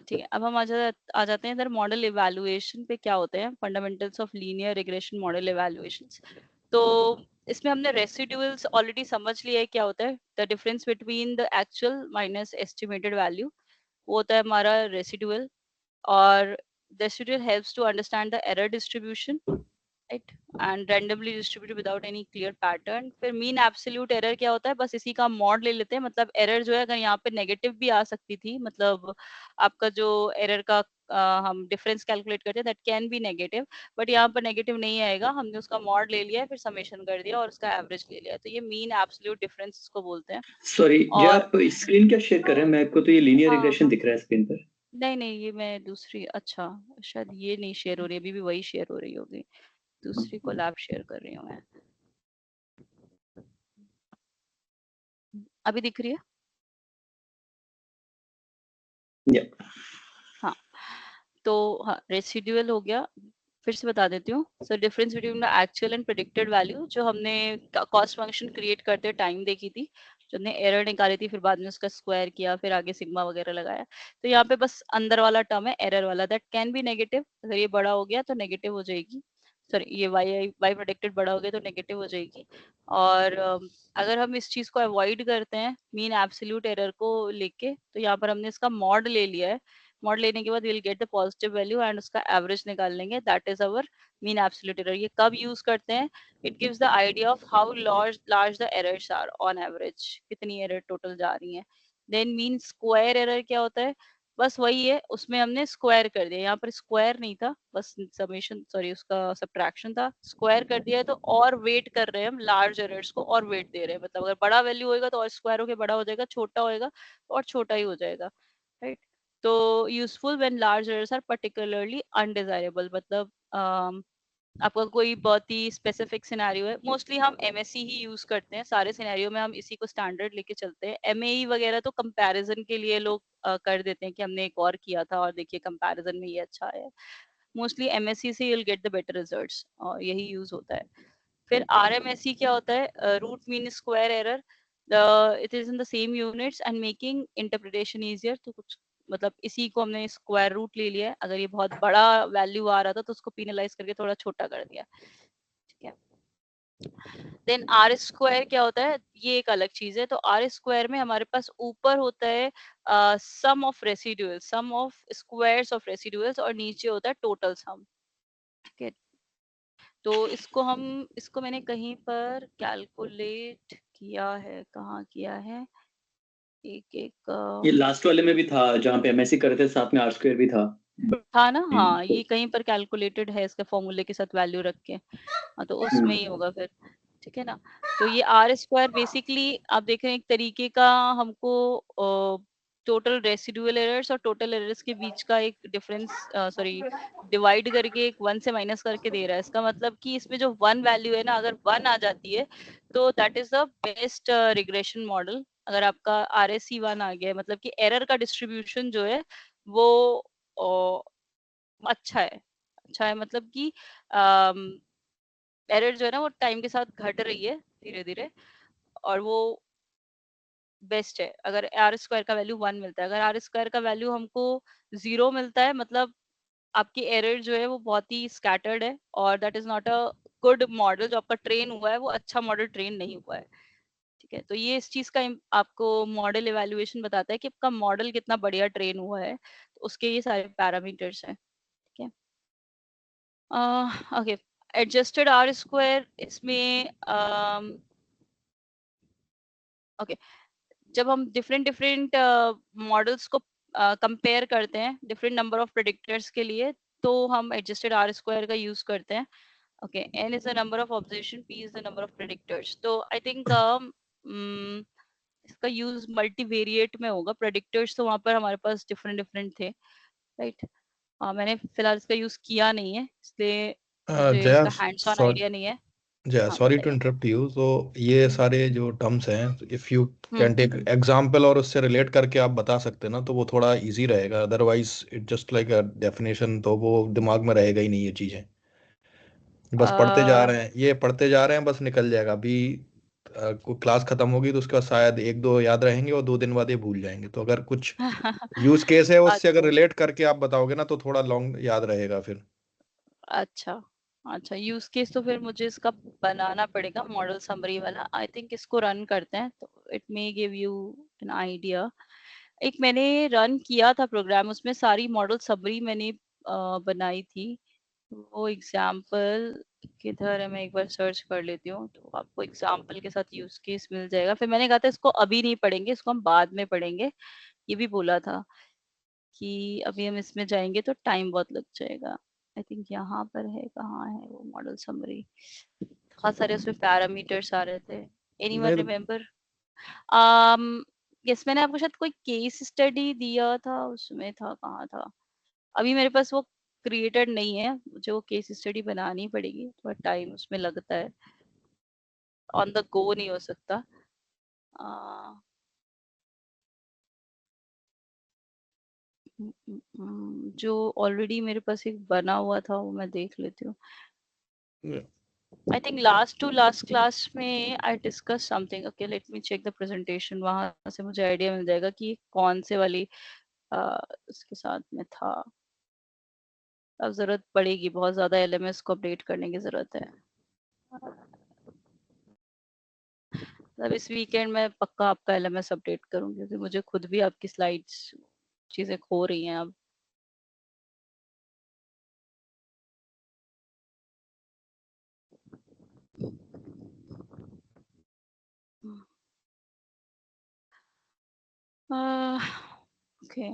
ठीक है, अब हम आ जाते हैं इधर मॉडल इवैल्यूएशन पे। क्या होते हैं fundamentals of linear regression model evaluations. तो इसमें हमने रेसिड्यूल्स ऑलरेडी समझ लिया है क्या होता है, the difference between the actual minus estimated value, वो होता है हमारा रेसिड्यूल। और residual helps to understand the error distribution, right, and randomly distributed without any clear pattern. फिर मीन एब्सोल्यूट एरर क्या होता है, बस इसी का मॉड ले लेते हैं। मतलब एरर जो है, अगर यहाँ पे नेगेटिव भी आ सकती थी, मतलब आपका जो एरर का हम डिफरेंस कैलकुलेट करते हैं that can be negative, but यहाँ पर नेगेटिव नहीं आएगा। हमने उसका मॉड ले लिया है, फिर समेशन कर दिया और उसका एवरेज ले लिया, तो ये मीन एब्सोल्यूट डिफरेंस इसको बोलते हैं। सॉरी जय, और आप स्क्रीन क्या शेयर कर रहे हैं? मेरे को तो ये लीनियर हाँ रिग्रेशन हाँ, दिख रहा है स्क्रीन पर। नहीं नहीं, ये मैं दूसरी, अच्छा शायद ये नहीं शेयर हो रही, अभी भी वही शेयर हो रही होगी, दूसरी कोलैब शेयर कर रही हूँ मैं। अभी दिख रही है? या हाँ, तो हाँ, रेसिडुअल हो गया। फिर से बता देती हूँ। So difference between the actual and predicted value, जो हमने कॉस्ट फंक्शन क्रिएट करते टाइम देखी थी, जो हमने एरर निकाली थी, फिर बाद में उसका स्क्वायर किया, फिर आगे सिग्मा वगैरह लगाया। तो यहाँ पे बस अंदर वाला टर्म है एरर वाला, दैट कैन बी नेगेटिव। अगर ये बड़ा हो गया तो नेगेटिव हो जाएगी, सॉरी ये वाई प्रेडिक्टेड बड़ा हो गया तो नेगेटिव हो जाएगी। और अगर हम इस चीज को अवॉइड करते हैं मीन एब्सोल्यूट एरर को लेके, तो यहाँ पर हमने इसका मॉड ले लिया है। मॉड लेने के बाद will get the positive value and उसका एवरेज निकाल लेंगे, that is our mean absolute error. ये कब यूज करते हैं? It gives the idea of how large the errors are on average, कितनी एरर टोटल जा रही है। देन मीन स्क्वायर एरर क्या होता है? बस वही है, उसमें हमने स्क्वायर कर दिया, यहाँ पर स्क्वायर नहीं था, बस समेशन, सॉरी उसका सब्ट्रैक्शन था। स्क्वायर कर दिया है तो और वेट कर रहे हैं हम लार्ज एरर्स को, और वेट दे रहे हैं। मतलब अगर बड़ा वैल्यू होएगा तो और स्क्वायर होके बड़ा हो जाएगा, छोटा होएगा तो और छोटा ही हो जाएगा, राइट। तो useful when large errors are particularly undesirable, मतलब आपका कोई बहुत ही स्पेसिफिक सिनेरियो है। मोस्टली हम एमएससी ही यूज करते हैं, सारे सिनेरियो में हम इसी को स्टैंडर्ड लेके चलते हैं। एमएई वगैरह तो कंपैरिजन के लिए लोग कर देते हैं कि हमने एक और किया था और देखिए कंपैरिजन में ये अच्छा है। मोस्टली एमएससी से you'll get the better results, और यही यूज होता है। फिर आरएमएसई क्या होता है? Root mean square error, it is in the same units and making interpretation easier. तो कुछ मतलब इसी को हमने स्क्वायर रूट ले लिया है। अगर ये बहुत बड़ा वैल्यू आ रहा था तो उसको पीनलाइज करके थोड़ा छोटा कर दिया, ठीक है। देन आर स्क्वायर क्या होता है, ये एक अलग चीज है। तो आर स्क्वायर में हमारे पास ऊपर होता है sum of residuals, sum of squares of residuals, और नीचे होता है टोटल सम। ठीक है, तो इसको मैंने कहीं पर कैलकुलेट किया है, कहाँ किया है, एक एक ये लास्ट वाले में भी था जहाँ पे एमएससी कर रहे थे, साथ में आर स्क्वायर भी था। था ना, हाँ ये कहीं पर कैलकुलेटेड है इसके फॉर्मूले के साथ वैल्यू रख के, हाँ तो उसमें ही होगा फिर। ठीक है ना, तो ये आर स्क्वायर बेसिकली आप देख रहे हैं एक तरीके का हमको टोटल रेसिडुअल एरर्स और टोटल एरर्स के बीच का एक डिफरेंस, सॉरी डिवाइड करके एक 1 से माइनस करके दे रहा है। इसका मतलब कि इसमें जो 1 वैल्यू है ना, अगर 1 आ जाती है तो that is the best regression model. अगर आपका आर एस सी 1 आ गया है, मतलब कि एरर का डिस्ट्रीब्यूशन जो है वो अच्छा है। अच्छा है मतलब कि एरर जो है ना वो टाइम के साथ घट रही है धीरे धीरे, और वो बेस्ट है। अगर आर स्क्वायर का वैल्यू 1 मिलता है, अगर आर स्क्वायर का वैल्यू हमको 0 मिलता है, मतलब आपकी एरर जो है वो बहुत ही स्कैटर्ड है, और that is not a good model. जो आपका ट्रेन हुआ है वो अच्छा मॉडल ट्रेन नहीं हुआ है। ठीक है, तो ये इस चीज का आपको मॉडल इवेल्युएशन बताता है कि आपका मॉडल कितना बढ़िया ट्रेन हुआ है। तो उसके ये सारे पैरामीटर्स हैं। ठीक है, ओके, एडजस्टेड आर स्क्वायर इसमें ओके, जब हम डिफरेंट डिफरेंट मॉडल्स को कंपेयर करते हैं डिफरेंट नंबर ऑफ प्रेडिक्टर्स के लिए, तो हम एडजस्टेड आर स्क्वायर का यूज करते हैं। Okay, n is the number of observation, p is the number of predictors. तो आई थिंक इसका यूज मल्टीवेरिएट में होगा। प्रेडिक्टर्स तो वहां पर हमारे पास डिफरेंट डिफरेंट थे, राइट। मैंने फिलहाल इसका यूज किया नहीं है, इसलिए मुझे जया इसका हैंड्स ऑन सॉरी आइडिया नहीं है। जया हाँ सॉरी टू बताइए। Interrupt you. तो ये हम्म सारे जो टर्म्स हैं, if you hmm can take example और उससे रिलेट करके आप बता सकते हैं ना, तो वो थोड़ा इजी रहेगा। Otherwise it just like a definition, तो वो दिमाग में रहेगा ही नहीं ये चीज़ें। बस पढ़ते जा अ, रहे हैं, ये पढ़ते जा रहे हैं, बस निकल जाएगा। अभी कोई क्लास खत्म होगी तो उसके बाद शायद एक दो याद रहेंगे और 2 दिन बाद ये भूल जाएंगे। तो अगर कुछ यूज केस है उससे अगर अच्छा रिलेट करके आप बताओगे ना, तो थोड़ा लॉन्ग याद रहेगा फिर। अच्छा अच्छा, यूज केस तो फिर मुझे इसका बनाना पड़ेगा मॉडल समरी वाला। आई थिंक इसको रन करते हैं तो it may give you an idea. एक मैंने रन किया था प्रोग्राम, उसमें सारी मॉडल समरी मैंने बनाई थी। वो एग्जाम्पल किधर है, मैं एक बार सर्च कर लेती हूँ तो आपको एग्जाम्पल के साथ यूज केस मिल जाएगा। फिर मैंने कहा था इसको अभी नहीं पढ़ेंगे, इसको हम बाद में पढ़ेंगे, ये भी बोला था कि अभी हम इसमें जाएंगे तो टाइम बहुत लग जाएगा। आई थिंक यहाँ पर है, कहाँ है वो मॉडल समरी। बहुत सारे उसमें पैरामीटर्स आ रहे थे। एनीवन नहीं तो रिमेम्बर? um यस, मैंने आपको शायद कोई केस स्टडी दिया था, उसमें था, कहाँ था। अभी मेरे पास वो क्रिएटेड नहीं है, मुझे वो केस स्टडी बनानी पड़ेगी, थोड़ा टाइम उसमें लगता है, ऑन द गो नहीं हो सकता। आ, जो ऑलरेडी मेरे पास एक बना हुआ था वो मैं देख लेती हूँ। I think last to last class में I discussed something. Okay, let me check the presentation. वहां से मुझे आइडिया मिल जाएगा कि कौन से वाली उसके साथ में था। अब जरूरत पड़ेगी, बहुत ज्यादा एलएमएस को अपडेट करने की जरूरत है। मतलब इस वीकेंड में पक्का आपका एलएमएस अपडेट करूंगी, क्योंकि मुझे खुद भी आपकी स्लाइड्स चीजें खो रही हैं अब। ओके,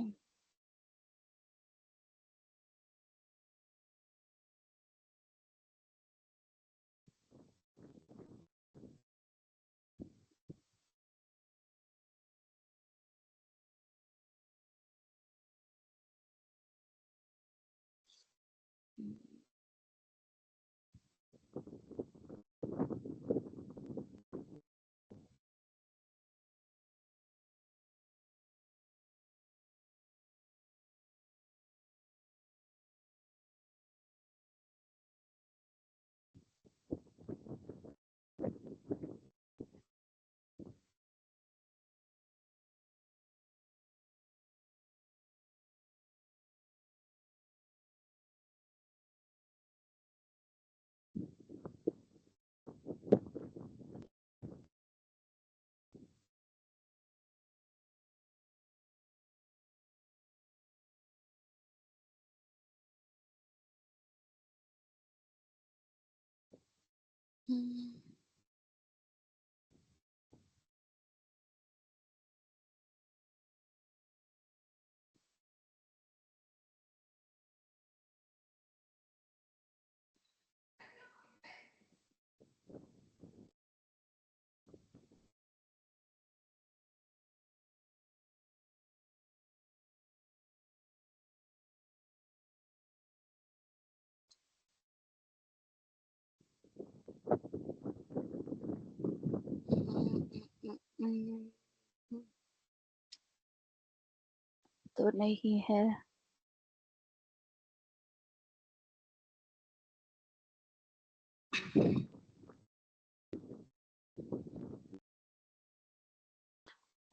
तो नहीं है।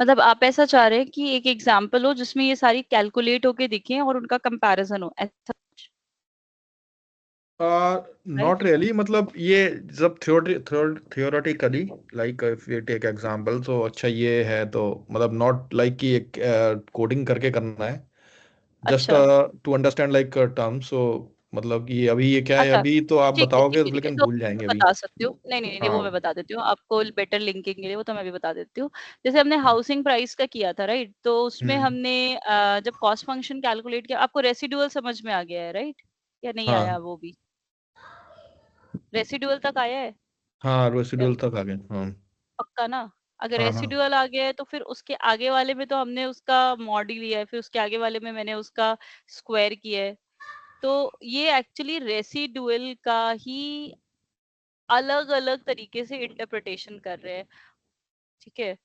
मतलब आप ऐसा चाह रहे हैं कि एक एग्जाम्पल हो जिसमें ये सारी कैलकुलेट होके दिखे और उनका कंपैरिजन हो, ऐसा कुछ, नॉट राइट? रियली, मतलब ये जब theoretically, like if you take example, तो अच्छा ये है तो मतलब नॉट लाइक कि एक कोडिंग करके करना है, जस्ट अच्छा, टू अंडरस्टैंड लाइक टर्म। सो मतलब कि अभी ये क्या है, अच्छा, अभी तो आप ठीक है, ठीक बताओगे है, तो ठीक है। लेकिन तो भूल मैं जाएंगे अभी। बता सकती हूँ। नहीं, नहीं, वो मैं हाँ। बता देती हूँ। आपको बेटर लिंकिंग के लिए वो तो मैं भी बता देती हूँ। जैसे हमने हाउसिंग प्राइस का किया था, राइट? तो उसमें हम्म। हमने जब कॉस्ट फंक्शन कैलकुलेट किया, आपको रेसिडुअल समझ में आ गया है, राइट? या नहीं आया हाँ। वो भी? रेसिडुअल तक आया है? हाँ, या रेसिडुअल तक आ गए। हाँ। पक्का ना? अगर हाँ। हाँ। रेसिडुअल आ गया है तो फिर उसके आगे वाले में तो हमने उसका मॉड ही लिया है, फिर उसके आगे वाले में मैंने उसका स्क्वायर किया है। तो ये एक्चुअली रेसिडुअल का ही अलग-अलग तरीके से इंटरप्रिटेशन कर रहे हैं, ठीक है?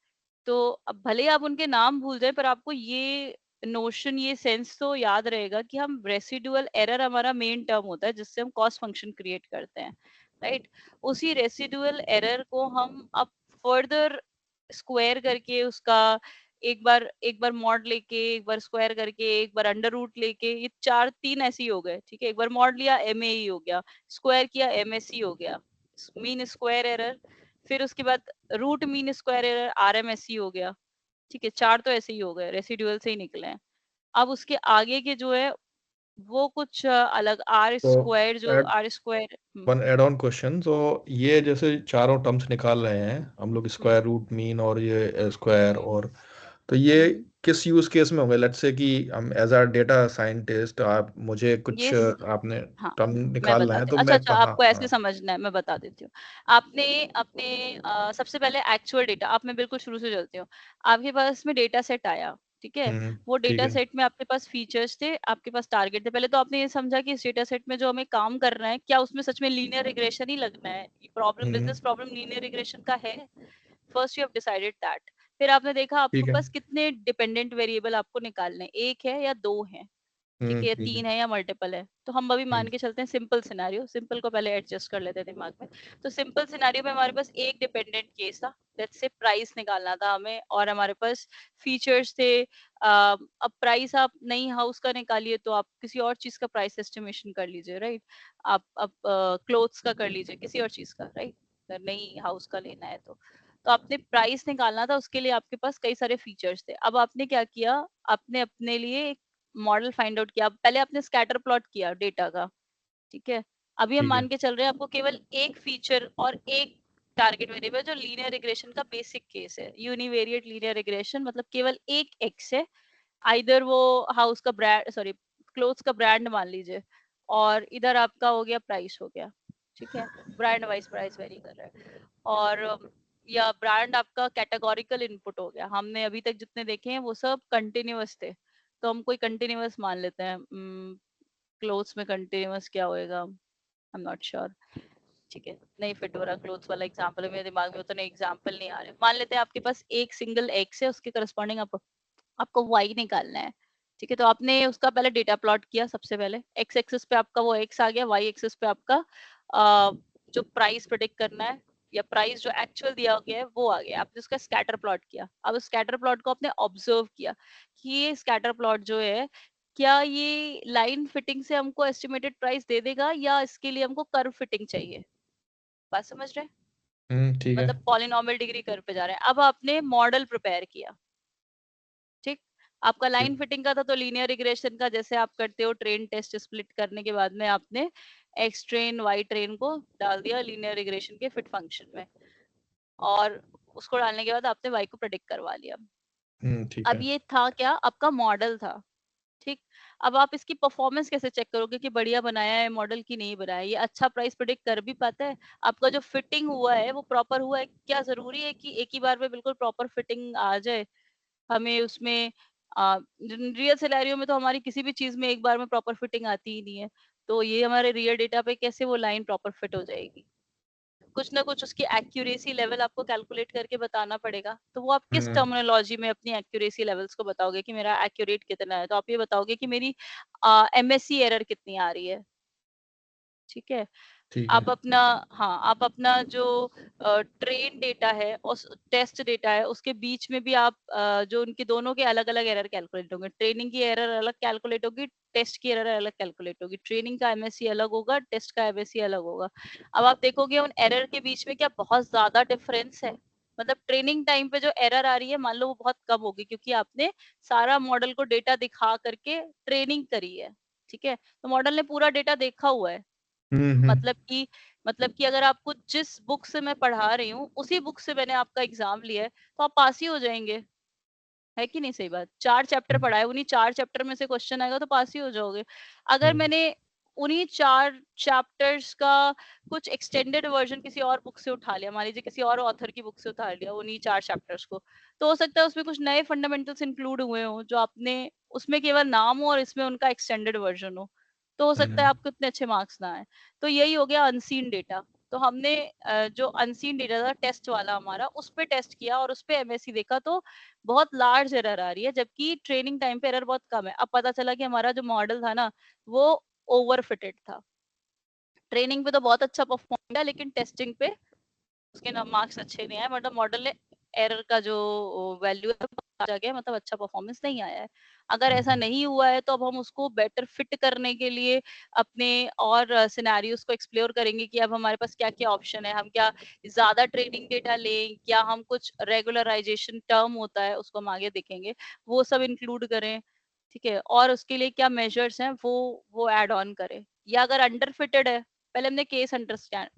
तो अब भले ही आप उनके नाम भूल जाए, पर आपको ये नोशन, ये सेंस तो याद रहेगा कि हम रेसिडुअल एरर, हमारा मेन टर्म होता है जिससे हम कॉस्ट फंक्शन क्रिएट करते हैं, राइट? उसी रेसिडुअल एरर को हम अब फर्दर स्क्वायर करके उसका एक बार मॉड लेके, एक बार स्क्वायर करके, एक बार अंडर रूट लेके, ये चार, तीन ऐसे ही हो गए, ठीक है? एक बार मॉड लिया, एमए हो गया, स्क्वायर किया, एमएससी हो गया, मीन स्क्वायर एरर, फिर उसके बाद root mean square error, RMSC हो गया, ठीक है? चार तो ऐसे ही हो गए, रेसिडुअल से ही निकले हैं। अब उसके आगे के जो है वो कुछ अलग, आर तो स्क्वायर, जो R square. One add on question, तो ये जैसे चारों टर्म्स निकाल रहे हैं हम लोग, हम्म, स्क्वायर रूट, मीन और ये स्क्वायर, हम्म, और तो ये हम्म। किस यूज केस में होंगे? लेट्स से कि हम एज अ डेटा साइंटिस्ट, आप मुझे कुछ ये आपने हाँ, टर्म मैं निकालना है बताती तो हूँ। अच्छा, मैं अच्छा, कहाँ? आपको ऐसे हाँ। समझना है, मैं बता देती हूँ। आपने अपने सबसे पहले एक्चुअल डेटा, आप, मैं बिल्कुल शुरू से चलती हूँ। आपके पास में डेटा सेट आया, ठीक है? वो ठीक डेटा है। सेट में आपके पास फीचर्स थे, आपके पास टारगेट थे। पहले तो आपने ये समझा कि इस डेटा सेट में जो हमें काम करना है, क्या उसमें सच में लीनियर रिग्रेशन ही लगना है? प्रॉब्लम, हम्म। बिजनेस प्रॉब्लम लीनियर रिग्रेशन का है? First you have decided that. फिर आपने देखा आपके ठीक है। पास कितने डिपेंडेंट वेरिएबल आपको निकालने हैं, एक है या दो है, ठीक है, ठीक है। 3 है या मल्टीपल है। तो हम अभी मान हम्म। के चलते हैं सिंपल सिनेरियो, सिंपल को पहले एडजस्ट कर लेते हैं दिमाग में। तो सिंपल सिनेरियो में हमारे पास एक डिपेंडेंट केस था, लेट्स से प्राइस निकालना था हमें, और हमारे पास फीचर्स थे। अब प्राइस आप नई हाउस का निकालिए तो आप किसी और चीज का प्राइस एस्टिमेशन कर लीजिए, राइट? आप अब क्लोथ्स का कर लीजिए, किसी और चीज का, राइट? अगर नई हाउस का लेना है तो आपने प्राइस निकालना था, उसके लिए आपके पास कई सारे फीचर्स थे। अब आपने क्या किया, आपने अपने लिए मॉडल फाइंड आउट किया। पहले आपने स्कैटर प्लॉट किया डेटा का, ठीक है? अभी हम ठीक है। मान के चल रहे हैं आपको केवल एक फीचर और एक टारगेट वेरिएबल, जो लीनियर रिग्रेशन का बेसिक केस है, यूनिवेरिएट लीनियर रिग्रेशन, मतलब केवल एक एक्स है। आइदर वो हाउस का ब्रांड, सॉरी, क्लोथ्स का ब्रांड मान लीजिए, और इधर आपका हो गया प्राइस, हो गया, ठीक है? ब्रांड वाइज प्राइस वेरी कर रहा है। और या ब्रांड आपका कैटेगोरिकल इनपुट हो गया। हमने अभी तक जितने देखे हैं वो सब कंटिन्यूअस थे, तो हम कोई कंटिन्यूअस मान लेते हैं। क्लोथ्स में कंटिन्यूअस क्या होएगा, आई एम नॉट श्योर, ठीक है? नहीं फिट हो रहा क्लोथ्स वाला एग्जांपल, मेरे दिमाग में उतने एग्जांपल नहीं आ रहे। मान लेते हैं आपके पास एक सिंगल एक्स है, उसके करस्पॉन्डिंग आपको वाई निकालना है, ठीक है? तो आपने उसका पहले डेटा प्लॉट किया। सबसे पहले एक्स एक्सिस पे आपका वो एक्स आ गया, वाई एक्सिस पे आपका जो प्राइस प्रिडिक्ट करना है या प्राइस जो एक्चुअल दिया गया है वो आ गया। आपने उसका स्कैटर प्लॉट किया। अब उस स्कैटर प्लॉट को आपने ऑब्जर्व किया कि ये स्कैटर प्लॉट जो है, क्या ये लाइन फिटिंग से हमको एस्टिमेटेड प्राइस दे देगा या इसके लिए हमको कर्व फिटिंग चाहिए? बात समझ रहे हैं? ठीक है। मतलब पॉलिनॉमियल डिग्री कर्व पे जा रहे हैं। अब आपने मॉडल प्रिपेयर किया, ठीक? आपका लाइन फिटिंग का था तो लीनियर रिग्रेशन का जैसे आप करते हो ट्रेन टेस्ट स्प्लिट करने के बाद में आपने एक्स ट्रेन वाई ट्रेन को डाल दिया लीनियर रिग्रेशन के फिट फंक्शन में, और उसको डालने के बाद आपने वाई को प्रेडिक्ट करवा लिया। ठीक अब है। ये था क्या, आपका मॉडल था, ठीक। अब आप इसकी परफॉर्मेंस कैसे चेक करोगे कि बढ़िया बनाया है मॉडल की नहीं बनाया, ये अच्छा प्राइस प्रेडिक्ट कर भी पाता है, आपका जो फिटिंग हुआ है वो प्रॉपर हुआ है? क्या जरूरी है कि एक ही बार में बिल्कुल प्रॉपर फिटिंग आ जाए? हमें उसमें रियल सिनेरियो में तो हमारी किसी भी चीज में एक बार में प्रॉपर फिटिंग आती ही नहीं है, तो ये हमारे रियल डेटा पे कैसे वो लाइन प्रॉपर फिट हो जाएगी? कुछ ना कुछ उसकी एक्यूरेसी लेवल आपको कैलकुलेट करके बताना पड़ेगा। तो वो आप किस हम्म टर्मिनोलॉजी में अपनी एक्यूरेसी लेवल्स को बताओगे कि मेरा एक्यूरेट कितना है? तो आप ये बताओगे कि मेरी एमएससी एरर कितनी आ रही है, ठीक है। ठीक है। आप अपना, हाँ, आप अपना जो ट्रेन डेटा है उस टेस्ट डेटा है उसके बीच में भी आप जो उनके दोनों के अलग अलग एरर कैलकुलेट होंगे, ट्रेनिंग की एरर अलग कैलकुलेट होगी, टेस्ट की एरर अलग कैलकुलेट होगी, ट्रेनिंग का एमएससी अलग होगा, टेस्ट का एमएससी अलग होगा। अब आप देखोगे उन एरर के बीच में क्या बहुत ज्यादा डिफरेंस है? मतलब ट्रेनिंग टाइम पे जो एरर आ रही है मान लो वो बहुत कम होगी क्योंकि आपने सारा मॉडल को डेटा दिखा करके ट्रेनिंग करी है, ठीक है, तो मॉडल ने पूरा डेटा देखा हुआ है। हम्म मतलब कि अगर आपको जिस बुक से मैं पढ़ा रही हूँ उसी बुक से मैंने आपका एग्जाम लिया है तो आप पास ही हो जाएंगे, है कि नहीं? सही बात, 4 चैप्टर हम्म पढ़ा है, उन्हीं 4 चैप्टर में से क्वेश्चन आएगा तो पास ही हो जाओगे। अगर हम्म मैंने उन्हीं 4 चैप्टर्स का कुछ एक्सटेंडेड वर्जन किसी और बुक से उठा लिया, मान लीजिए किसी और ऑथर की बुक से उठा लिया उन्हीं 4 चैप्टर्स को, तो हो सकता है उसमें कुछ नए फंडामेंटल्स इंक्लूड हुए हो जो आपने उसमें केवल नाम हो और इसमें उनका एक्सटेंडेड वर्जन हो, तो हो सकता है हम्म आपको इतने अच्छे मार्क्स ना आए। तो यही हो गया अनसीन डेटा। तो हमने जो अनसीन डेटा था टेस्ट वाला हमारा, उस पे टेस्ट किया और उस पे एमएससी देखा तो बहुत लार्ज एरर आ रही है, जबकि ट्रेनिंग टाइम पे एरर बहुत कम है। अब पता चला कि हमारा जो मॉडल था ना वो ओवर फिटेड था। ट्रेनिंग पे तो बहुत अच्छा परफॉर्म किया लेकिन टेस्टिंग पे उसके ना मार्क्स अच्छे नहीं आए, मतलब मॉडल ने एरर का जो वैल्यू है आ गया, मतलब अच्छा परफॉर्मेंस नहीं आया है। अगर ऐसा हम्म नहीं हुआ है तो अब हम उसको बेटर फिट करने के लिए अपने और सिनेरियोस को एक्सप्लोर करेंगे कि अब हमारे पास क्या क्या ऑप्शन है, हम क्या ज्यादा ट्रेनिंग डेटा लें, क्या हम कुछ रेगुलराइजेशन टर्म होता है उसको हम आगे देखेंगे, वो सब इंक्लूड करें, ठीक है, और उसके लिए क्या मेजर्स हैं वो ऐड ऑन करें, या अगर अंडर फिटेड है पहले हमने केस अंडरस्टैंड,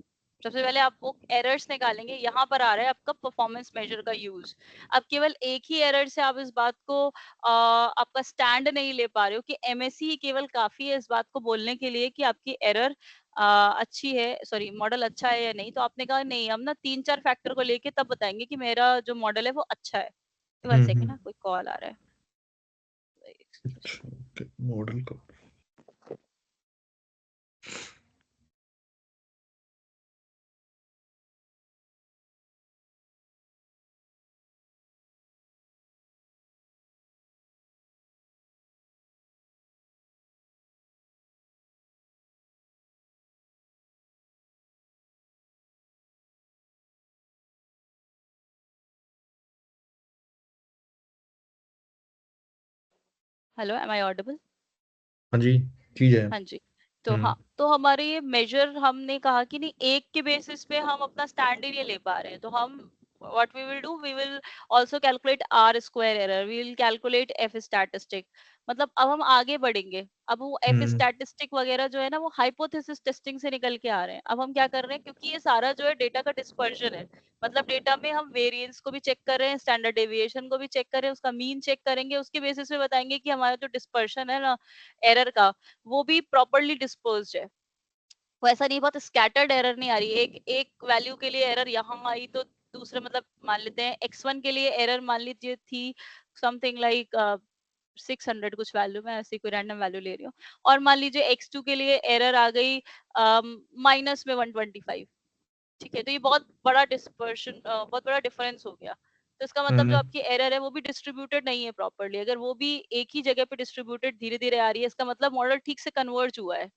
सबसे पहले आप वो एरर्स निकालेंगे, यहाँ पर आ रहा है आपका परफॉर्मेंस मेजर का यूज। अब केवल एक ही एरर से आप इस बात को आपका स्टैंड नहीं ले पा रहे हो कि एमएससी ही केवल काफी है इस बात को बोलने के लिए कि आपकी एरर अच्छी है, सॉरी मॉडल अच्छा है या नहीं, तो आपने कहा नहीं हम ना 3-4 फैक्टर को लेके तब बताएंगे कि मेरा जो मॉडल है वो अच्छा है। वन सेकेंड ना, कोई कॉल आ रहा है। अच्छा, ओके, मॉडल को। Hello, am I audible? हाँ जी, चीज है। हाँ जी। तो हाँ, तो हमारे ये मेजर हमने कहा कि नहीं एक के बेसिस पे हम अपना स्टैंड ही नहीं ले पा रहे हैं, तो हम what we will do, we will also calculate R square error, we will calculate F statistic. मतलब अब हम आगे बढ़ेंगे, अब वो एफ हम्म स्टैटिस्टिक वगैरह जो है ना वो हाइपोथेसिस टेस्टिंग से निकल के आ रहे हैं। अब हम क्या कर रहे हैं, क्योंकि ये सारा जो है डेटा का डिस्पर्जन है, मतलब डेटा में हम वेरिएंस को भी चेक कर रहे हैं, स्टैंडर्ड डेविएशन को भी चेक कर रहे हैं, उसका मीन चेक करेंगे, उसके बेसिस पे बताएंगे कि हमारा जो डिस्पर्शन है ना एरर का वो भी प्रॉपर्ली डिस्पोज्ड है। वो ऐसा नहीं बहुत स्कैटर्ड एरर नहीं आ रही, एक एक वैल्यू के लिए एरर यहाँ आई तो दूसरे, मतलब मान लेते हैं x1 के लिए एरर मान लीजिए थी समथिंग लाइक 600 कुछ वैल्यू, मैं ऐसी कोई रैंडम वैल्यू ले रही हूँ, और मान लीजिए x2 के लिए एरर आ गई माइनस में 125, ठीक है, तो ये बहुत बड़ा डिस्पर्शन, बहुत बड़ा डिफरेंस हो गया। तो इसका मतलब जो हम्म आपकी एरर है वो भी डिस्ट्रीब्यूटेड नहीं है प्रॉपर्ली, अगर वो भी एक ही जगह पे डिस्ट्रीब्यूटेड धीरे धीरे आ रही है इसका मतलब मॉडल ठीक से कन्वर्ज हुआ है।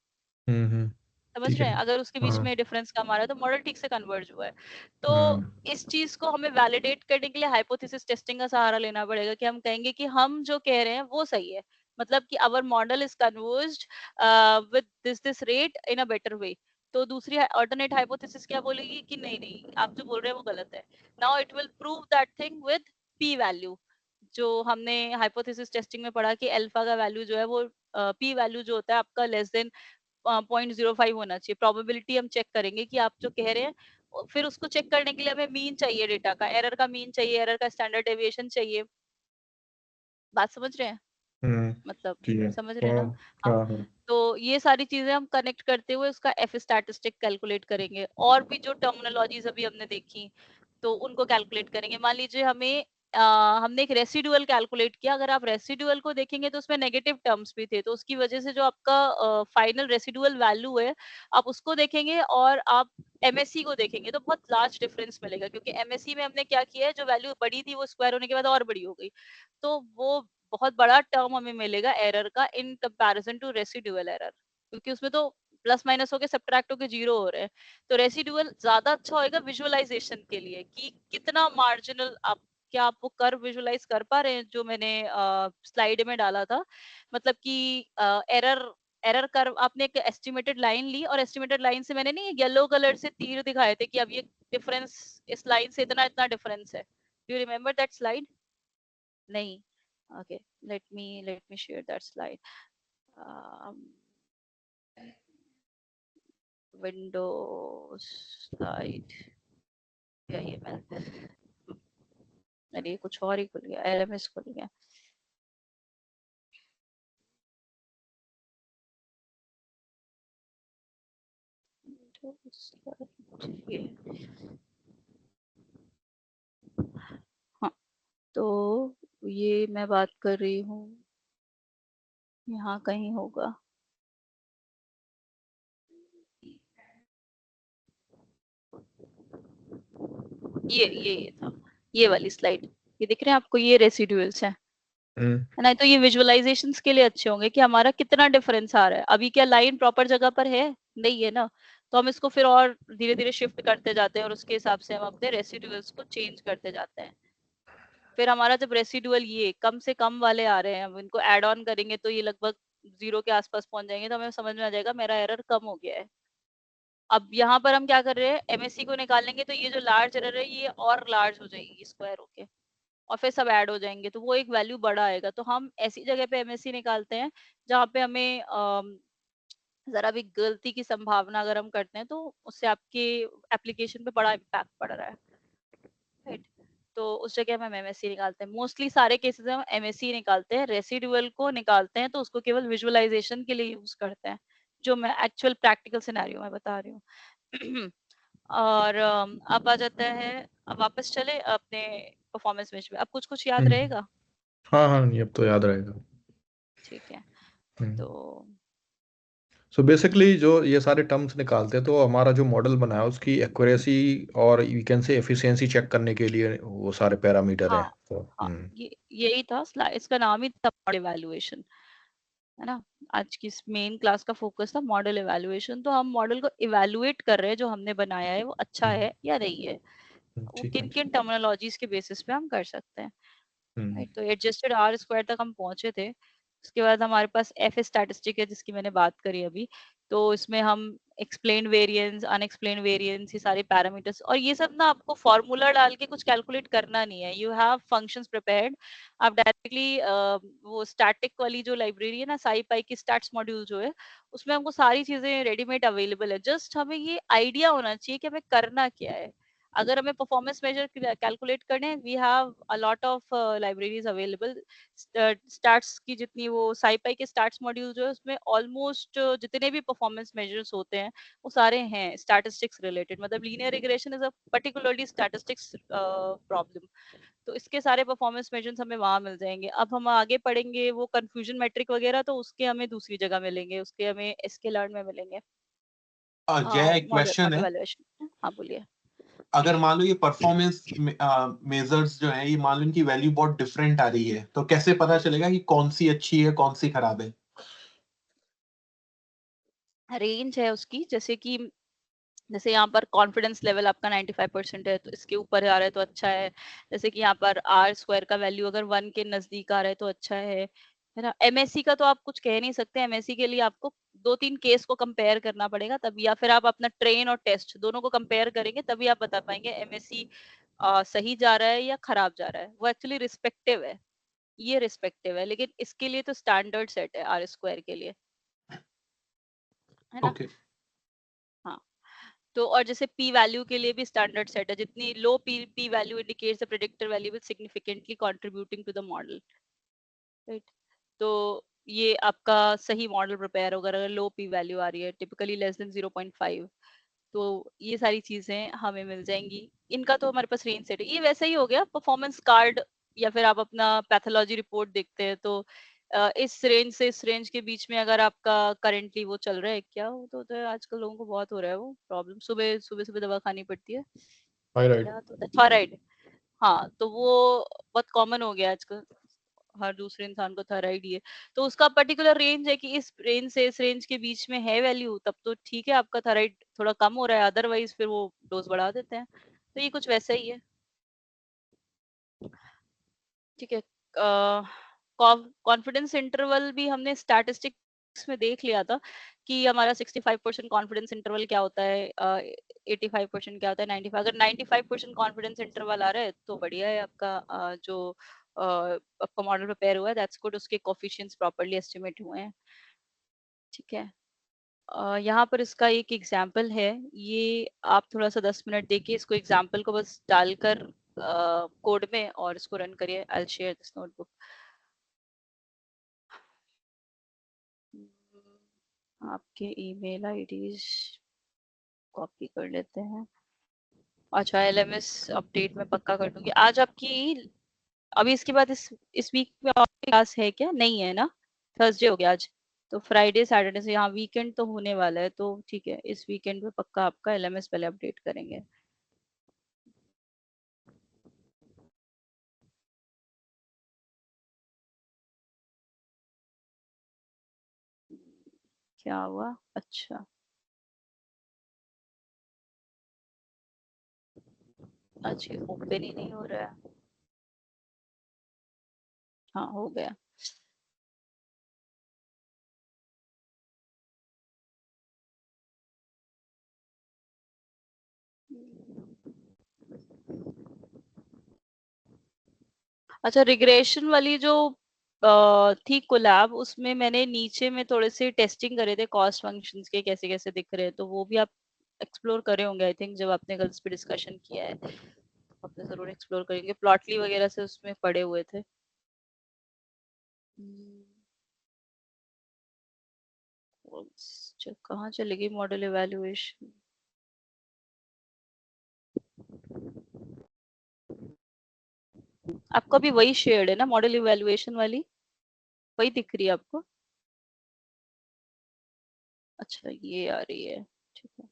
हम्म, समझ ठीक रहे है। हैं, अगर उसके बीच हाँ। में डिफरेंस कम आ रहा है तो मॉडल ठीक से कन्वर्ज हुआ है। तो हम्म इस चीज को हमें वैलिडेट करने के लिए हाइपोथेसिस टेस्टिंग का सहारा लेना पड़ेगा, कि हम कहेंगे कि हम जो कह रहे हैं वो सही है, मतलब कि our model is converged with this rate in a better way. तो दूसरी अल्टरनेट हाइपोथेसिस क्या बोलेगी कि नहीं नहीं आप जो बोल रहे हैं वो गलत है। Now it will prove that thing with P value, जो हमने हाइपोथेसिस टेस्टिंग में पढ़ा कि अल्फा का वैल्यू जो है वो पी वैल्यू जो होता है आपका लेस देन 0.05 होना चाहिए। प्रोबेबिलिटी हम चेक करेंगे कि आप जो कह रहे हैं, फिर उसको चेक करने के लिए हमें मीन चाहिए, डेटा का एरर का मीन चाहिए, एरर का स्टैंडर्ड डेविएशन चाहिए। बात समझ रहे हैं? मतलब ठीक है। समझ रहे हैं हाँ ना? हाँ। हाँ हाँ। तो ये सारी चीजें हम कनेक्ट करते हुए उसका एफ स्टैटिस्टिक कैलकुलेट करेंगे, और भी जो टर्मिनोलॉजीज अभी हमने देखी तो उनको कैलकुलेट करेंगे। मान लीजिए हमने एक रेसिडुअल कैलकुलेट किया। अगर आप रेसिडुअल को देखेंगे तो उसमें नेगेटिव टर्म्स भी थे, तो उसकी वजह से जो आपका फाइनल रेसिडुअल वैल्यू है आप उसको देखेंगे, और आप एमएससी को देखेंगे तो बहुत लार्ज डिफरेंस मिलेगा, क्योंकि एमएससी में हमने क्या किया है, जो वैल्यू बड़ी थी वो स्क्वायर होने के बाद और बड़ी हो गई, तो वो बहुत बड़ा टर्म हमें मिलेगा एरर का in comparison to residual error, क्योंकि उसमें तो प्लस माइनस होके सब्ट्रैक्ट होके जीरो हो रहे हैं। तो रेसिडुअल ज्यादा अच्छा होएगा विजुअलाइजेशन के लिए कि कितना मार्जिनल आप, क्या आप वो कर्व विजुअलाइज कर पा रहे हैं जो मैंने स्लाइड में डाला था। मतलब कि एरर एरर कर्व, आपने एक एस्टिमेटेड लाइन ली और एस्टिमेटेड लाइन से मैंने नहीं येलो कलर से तीर दिखाए थे कि अब ये डिफरेंस इस लाइन से इतना इतना डिफरेंस है। Do you remember that slide? नहीं? Okay, let me share that slide. um, Windows slide, या ये मैं, अरे कुछ और ही खुल गया, LMS खुल गया। Windows slide, ये हाँ, तो ये मैं बात कर रही हूँ, यहाँ कहीं होगा। ये था, ये वाली स्लाइड, ये दिख रहे हैं आपको, ये रेसिडुअल्स हैं, है ना? तो ये विजुअलाइजेशंस के लिए अच्छे होंगे कि हमारा कितना डिफरेंस आ रहा है। अभी क्या लाइन प्रॉपर जगह पर है? नहीं है ना, तो हम इसको फिर और धीरे धीरे शिफ्ट करते जाते हैं, और उसके हिसाब से हम अपने रेसिडुअल्स को चेंज करते जाते हैं। फिर हमारा जब रेसिडुअल ये कम से कम वाले आ रहे हैं, हम इनको ऐड ऑन करेंगे तो ये लगभग जीरो के आसपास पहुंच जाएंगे, तो हमें समझ में आ जाएगा मेरा एरर कम हो गया है। अब यहाँ पर हम क्या कर रहे हैं, एमएससी को निकालेंगे तो ये जो लार्ज एरर है ये और लार्ज हो जाएगी स्क्वायर होके, और फिर सब ऐड हो जाएंगे, तो वो एक वैल्यू बड़ा आएगा। तो हम ऐसी जगह पे एमएससी निकालते हैं जहाँ पे हमें जरा भी गलती की संभावना अगर हम करते हैं तो उससे आपके एप्लीकेशन पे बड़ा इम्पैक्ट पड़ रहा है, राइट? तो उस जगह हम एमएससी निकालते हैं। मोस्टली सारे केसेस में हम एमएससी निकालते हैं। रेसिडुअल को निकालते हैं तो उसको केवल विजुअलाइजेशन के लिए यूज करते हैं, जो मैं एक्चुअल प्रैक्टिकल सिनेरियो में बता रही हूँ। और अब आ जाता है, अब वापस चले अपने परफॉर्मेंस मेजर में। अब कुछ कुछ याद रहेगा? हाँ हाँ, ये अब तो याद रहेगा। ठीक है। हम्म। तो सो बेसिकली जो ये सारे टर्म्स निकालते हैं तो हमारा जो मॉडल बना है उसकी एक्यूरेसी और you can say efficiency check करने के लिए वो सारे पैरामीटर हैं हाँ, तो हाँ, ये यही था इसका नाम ही था मॉडल इवैल्यूएशन, है ना? आज की इस मेन क्लास का फोकस था मॉडल इवैल्यूएशन। तो हम मॉडल को इवैल्यूएट कर रहे हैं, जो हमने बनाया है वो अच्छा है या नहीं है, वो ठीक है। किन किन टर्मिनोलॉजीज के बेसिस पे हम कर सकते हैं, राइट? तो एडजस्टेड आर स्क्वायर तक हम पहुंचे थे। उसके बाद हमारे पास एफ स्टैटिस्टिक है जिसकी मैंने बात करी अभी। तो इसमें हम एक्सप्लेन वेरिएंस, अनएक्सप्लेन वेरिएंस, ये सारे पैरामीटर्स, और ये सब ना आपको फॉर्मूला डाल के कुछ कैलकुलेट करना नहीं है। यू हैव फंक्शंस प्रिपेयर्ड, आप डायरेक्टली वो स्टैटिक वाली जो लाइब्रेरी है ना, साईपाई की स्टैट्स मॉड्यूल जो है, उसमें हमको सारी चीजें रेडीमेड अवेलेबल है। जस्ट हमें ये आइडिया होना चाहिए कि हमें करना क्या है। अगर हमें परफॉर्मेंस मेजर कैलकुलेट करने हैं, we have a lot of libraries available. Starts की जितनी, वो साईपाई के स्टार्ट्स मॉड्यूल जो है उसमें ऑलमोस्ट जितने भी परफॉर्मेंस मेजर्स होते हैं वो सारे हैं स्टैटिस्टिक्स रिलेटेड। मतलब linear regression is a particularly statistics problem, तो इसके सारे परफॉर्मेंस मेजर्स हमें वहां मिल जाएंगे। अब हम आगे पढ़ेंगे वो कंफ्यूजन मैट्रिक वगैरह, तो उसके हमें दूसरी जगह मिलेंगे, उसके हमें एसक्यूएल में मिलेंगे। जय, एक मॉडल क्वेश्चन है। इवैल्यूएशन, हाँ बोलिए। अगर मान लो ये परफॉर्मेंस मेजर्स जो है, ये मान लो इनकी वैल्यू बहुत डिफरेंट आ रही है, तो कैसे पता चलेगा कि कौन सी अच्छी है कौन सी खराब है? रेंज है उसकी, जैसे यहाँ पर कॉन्फिडेंस लेवल आपका 95% है तो इसके ऊपर आ रहा है तो अच्छा है। जैसे कि यहाँ पर आर स्क्वायर का वैल्यू अगर 1 के नजदीक आ रहा है तो अच्छा है ना? एमएससी का तो आप कुछ कह नहीं सकते। एमएससी के लिए आपको 2-3 केस को कंपेयर करना पड़ेगा तभी, या फिर आप अपना ट्रेन और टेस्ट दोनों को कंपेयर करेंगे तभी आप बता पाएंगे एमएससी सही जा रहा है या खराब जा रहा है। वो एक्चुअली रिस्पेक्टिव है, ये रिस्पेक्टिव है, लेकिन इसके लिए तो स्टैंडर्ड सेट है आर स्क्वायर के लिए। है ना? ओके हाँ, तो और जैसे पी वैल्यू के लिए भी स्टैंडर्ड सेट है, जितनी low p value indicates the predictor value will significantly contributing to the model, right? तो ये आपका सही मॉडल प्रिपेयर होगा अगर लो पी वैल्यू आ रही है, टिपिकली लेस देन 0.5। तो ये सारी चीजें हमें मिल जाएंगी। इनका तो हमारे पास रेंज सेट है। ये वैसा ही हो गया परफॉर्मेंस कार्ड, या फिर आप अपना पैथोलॉजी रिपोर्ट देखते हैं तो इस रेंज से इस रेंज के बीच में अगर आपका करेंटली वो चल रहा है, क्या वो तो होता है आजकल लोगों को बहुत हो रहा है वो प्रॉब्लम, सुबह सुबह सुबह दवा खानी पड़ती है, थायराइड। क्या तो होता है, थायराइड। हाँ, तो वो बहुत कॉमन हो गया आजकल, हर दूसरे इंसान को थायराइड ही है। तो उसका पर्टिकुलर रेंज है कि इस रेंज से इस रेंज के बीच में है वैल्यू, तब तो ठीक है, आपका थायराइड थोड़ा कम हो रहा है, अदरवाइज फिर वो डोज बढ़ा देते हैं। तो ये कुछ वैसा ही है, ठीक है। कॉन्फिडेंस इंटरवल भी हमने स्टैटिस्टिक्स में देख लिया था कि हमारा 65% कॉन्फिडेंस इंटरवल क्या होता है, 85% क्या होता है, 95। अगर 95% कॉन्फिडेंस इंटरवल आ रहा है तो बढ़िया है, आपका जो आपका मॉडल प्रिपेयर हुआ है दैट्स गुड, उसके कोफिशिएंट्स प्रॉपर्ली एस्टिमेट हुए हैं, ठीक है। यहाँ पर इसका एक एग्जाम्पल है, ये आप थोड़ा सा 10 मिनट देखिए, इसको एग्जाम्पल को बस डालकर कोड में और इसको रन करिए। I will share this notebook. आपके ईमेल आईडीज कॉपी कर लेते हैं। अच्छा, एलएमएस अपडेट में पक्का कर दूंगी आज आपकी। अभी इसके बाद इस वीक में और क्लास है क्या? नहीं है ना, थर्सडे हो गया आज, तो फ्राइडे सैटरडे से यहाँ वीकेंड तो होने वाला है, तो ठीक है, इस वीकेंड में पक्का आपका एलएमएस पहले अपडेट करेंगे। क्या हुआ? अच्छा, आज ये ओपन ही नहीं हो रहा है। हाँ, हो गया। अच्छा, रिग्रेशन वाली जो थी कोलैब, उसमें मैंने नीचे में थोड़े से टेस्टिंग करे थे कॉस्ट फंक्शंस के, कैसे कैसे दिख रहे हैं, तो वो भी आप एक्सप्लोर करे होंगे आई थिंक, जब आपने कल इस पे डिस्कशन किया है आपने जरूर एक्सप्लोर करेंगे, प्लॉटली वगैरह से उसमें पड़े हुए थे। कहाँ चली गई मॉडल इवैल्यूएशन? आपको भी वही शेयर्ड है ना मॉडल इवैल्यूएशन वाली, वही दिख रही है आपको? अच्छा, ये आ रही है, ठीक है।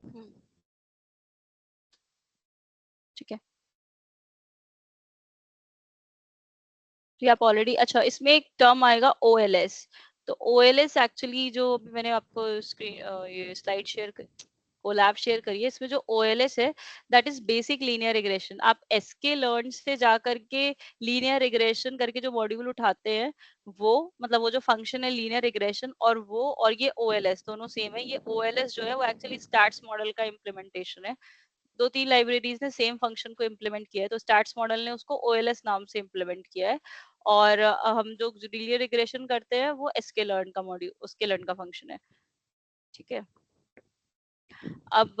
हम्म, ठीक है। तो ये आप ऑलरेडी, अच्छा, इसमें एक टर्म आएगा OLS। तो OLS एक्चुअली जो अभी मैंने आपको स्क्रीन ये स्लाइड शेयर कोलैब शेयर करिए, इसमें जो OLS है that is basic linear regression. आप SK लर्न से जा करके लीनियर रिग्रेशन करके जो मॉड्यूल उठाते हैं, वो मतलब वो जो फंक्शन है लीनियर रिग्रेशन, और वो और ये OLS दोनों सेम है। ये OLS जो है वो एक्चुअली स्टैट्स मॉडल का इम्प्लीमेंटेशन है। दो तीन लाइब्रेरीज ने सेम फंक्शन को इम्प्लीमेंट किया है, तो स्टैट्स मॉडल ने उसको OLS नाम से इम्प्लीमेंट किया है। और हम जो लीनियर रिग्रेशन करते हैं वो SK लर्न का मॉड्यूल, उसके लर्न का फंक्शन है, ठीक है। अब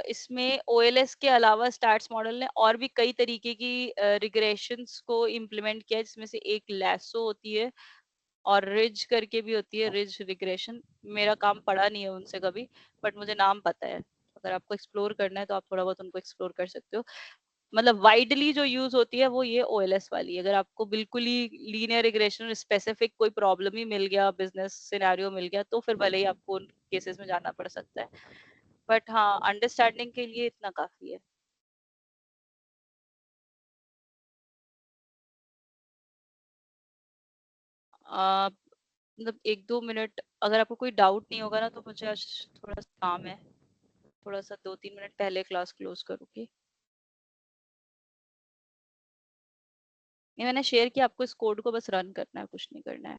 इसमें OLS के अलावा स्टैट्स मॉडल ने और भी कई तरीके की रिग्रेशंस को इम्प्लीमेंट किया है, जिसमें से एक लैसो होती है और रिज करके भी होती है, रिज रिग्रेशन। मेरा काम पड़ा नहीं है उनसे कभी, बट मुझे नाम पता है। अगर आपको एक्सप्लोर करना है तो आप थोड़ा बहुत उनको एक्सप्लोर कर सकते हो। मतलब वाइडली जो यूज होती है वो ये OLS वाली है। अगर आपको बिल्कुल ही लीनियर रिग्रेशन स्पेसिफिक कोई प्रॉब्लम ही मिल गया, बिजनेस सिनेरियो मिल गया, तो फिर भले ही आपको उन केसेस में जाना पड़ सकता है, बट हाँ, अंडरस्टैंडिंग के लिए इतना काफी है। आप मतलब 1-2 मिनट, अगर आपको कोई डाउट नहीं होगा ना, तो मुझे आज थोड़ा सा काम है, थोड़ा सा 2-3 मिनट पहले क्लास क्लोज करूंगी। ये मैंने शेयर किया, आपको इस कोड को बस रन करना है, कुछ नहीं करना है।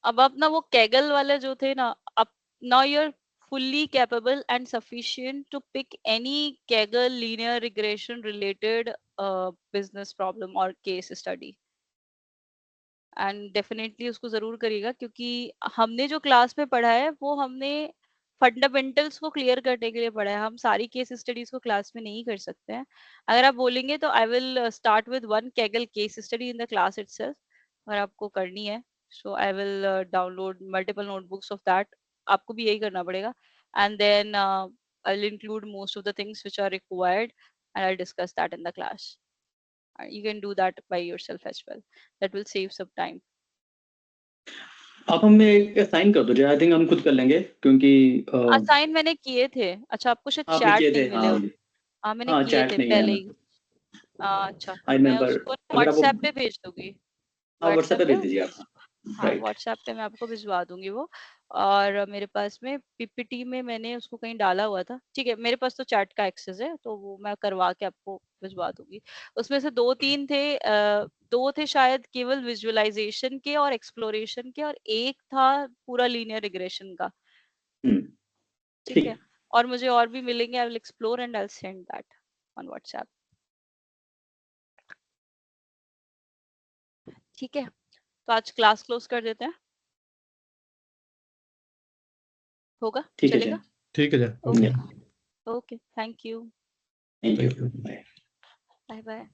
अब आप ना वो कैगल वाले जो थे ना, अब now you are fully capable and sufficient to pick any Kaggle linear regression related business problem or case study. And definitely उसको जरूर करिएगा, क्योंकि हमने जो क्लास में पढ़ा है वो हमने फंडामेंटल्स को क्लियर करने के लिए पढ़ा है, हम सारी केस स्टडीज को क्लास में नहीं कर सकते हैं। अगर आप बोलेंगे तो I will start with one Kaggle case study in the class itself, और आपको करनी है so I will download multiple notebooks of that, आपको भी यही करना पड़ेगा, and then I will include most of the things which are required and I will discuss that in the class. You can do that by yourself as well. That will save some time. आप हमें assign कर दो, I think हम खुद कर लेंगे, क्योंकि assign मैंने किए थे. अच्छा, आपको शायद आपने किए चैट थे, नहीं मिले. हाँ हाँ मैंने हाँ किए चैट थे नहीं पहले है, ही. अच्छा, आई मैं रिमेम्बर। उसको अगर आप व्हाट्सएप पे भेज दूंगी. हाँ व्हाट्सएप पे व्हाट्सएप पे, भेज दीजिए आप। हाँ राइट, व्हाट्सएप पे मैं आपको भिजवा दूंगी वो. और मेरे पास में पीपीटी में मैंने उसको कहीं डाला हुआ था. ठीक है, मेरे पास तो चैट का एक्सेस है, तो वो मैं करवा के आपको भिजवा दूंगी. उसमें से दो थे शायद केवल विजुअलाइजेशन के और एक्सप्लोरेशन के, और एक था पूरा लीनियर रिग्रेशन का. ठीक ठीक है, है, और मुझे और भी मिलेंगे. I will explore and I will send that on WhatsApp. ठीक है, तो आज क्लास क्लोज कर देते हैं. होगा, ठीक है चलेगा? जी, ठीक है जी, okay okay, okay, thank you. Thank thank you, you. Bye. Bye bye.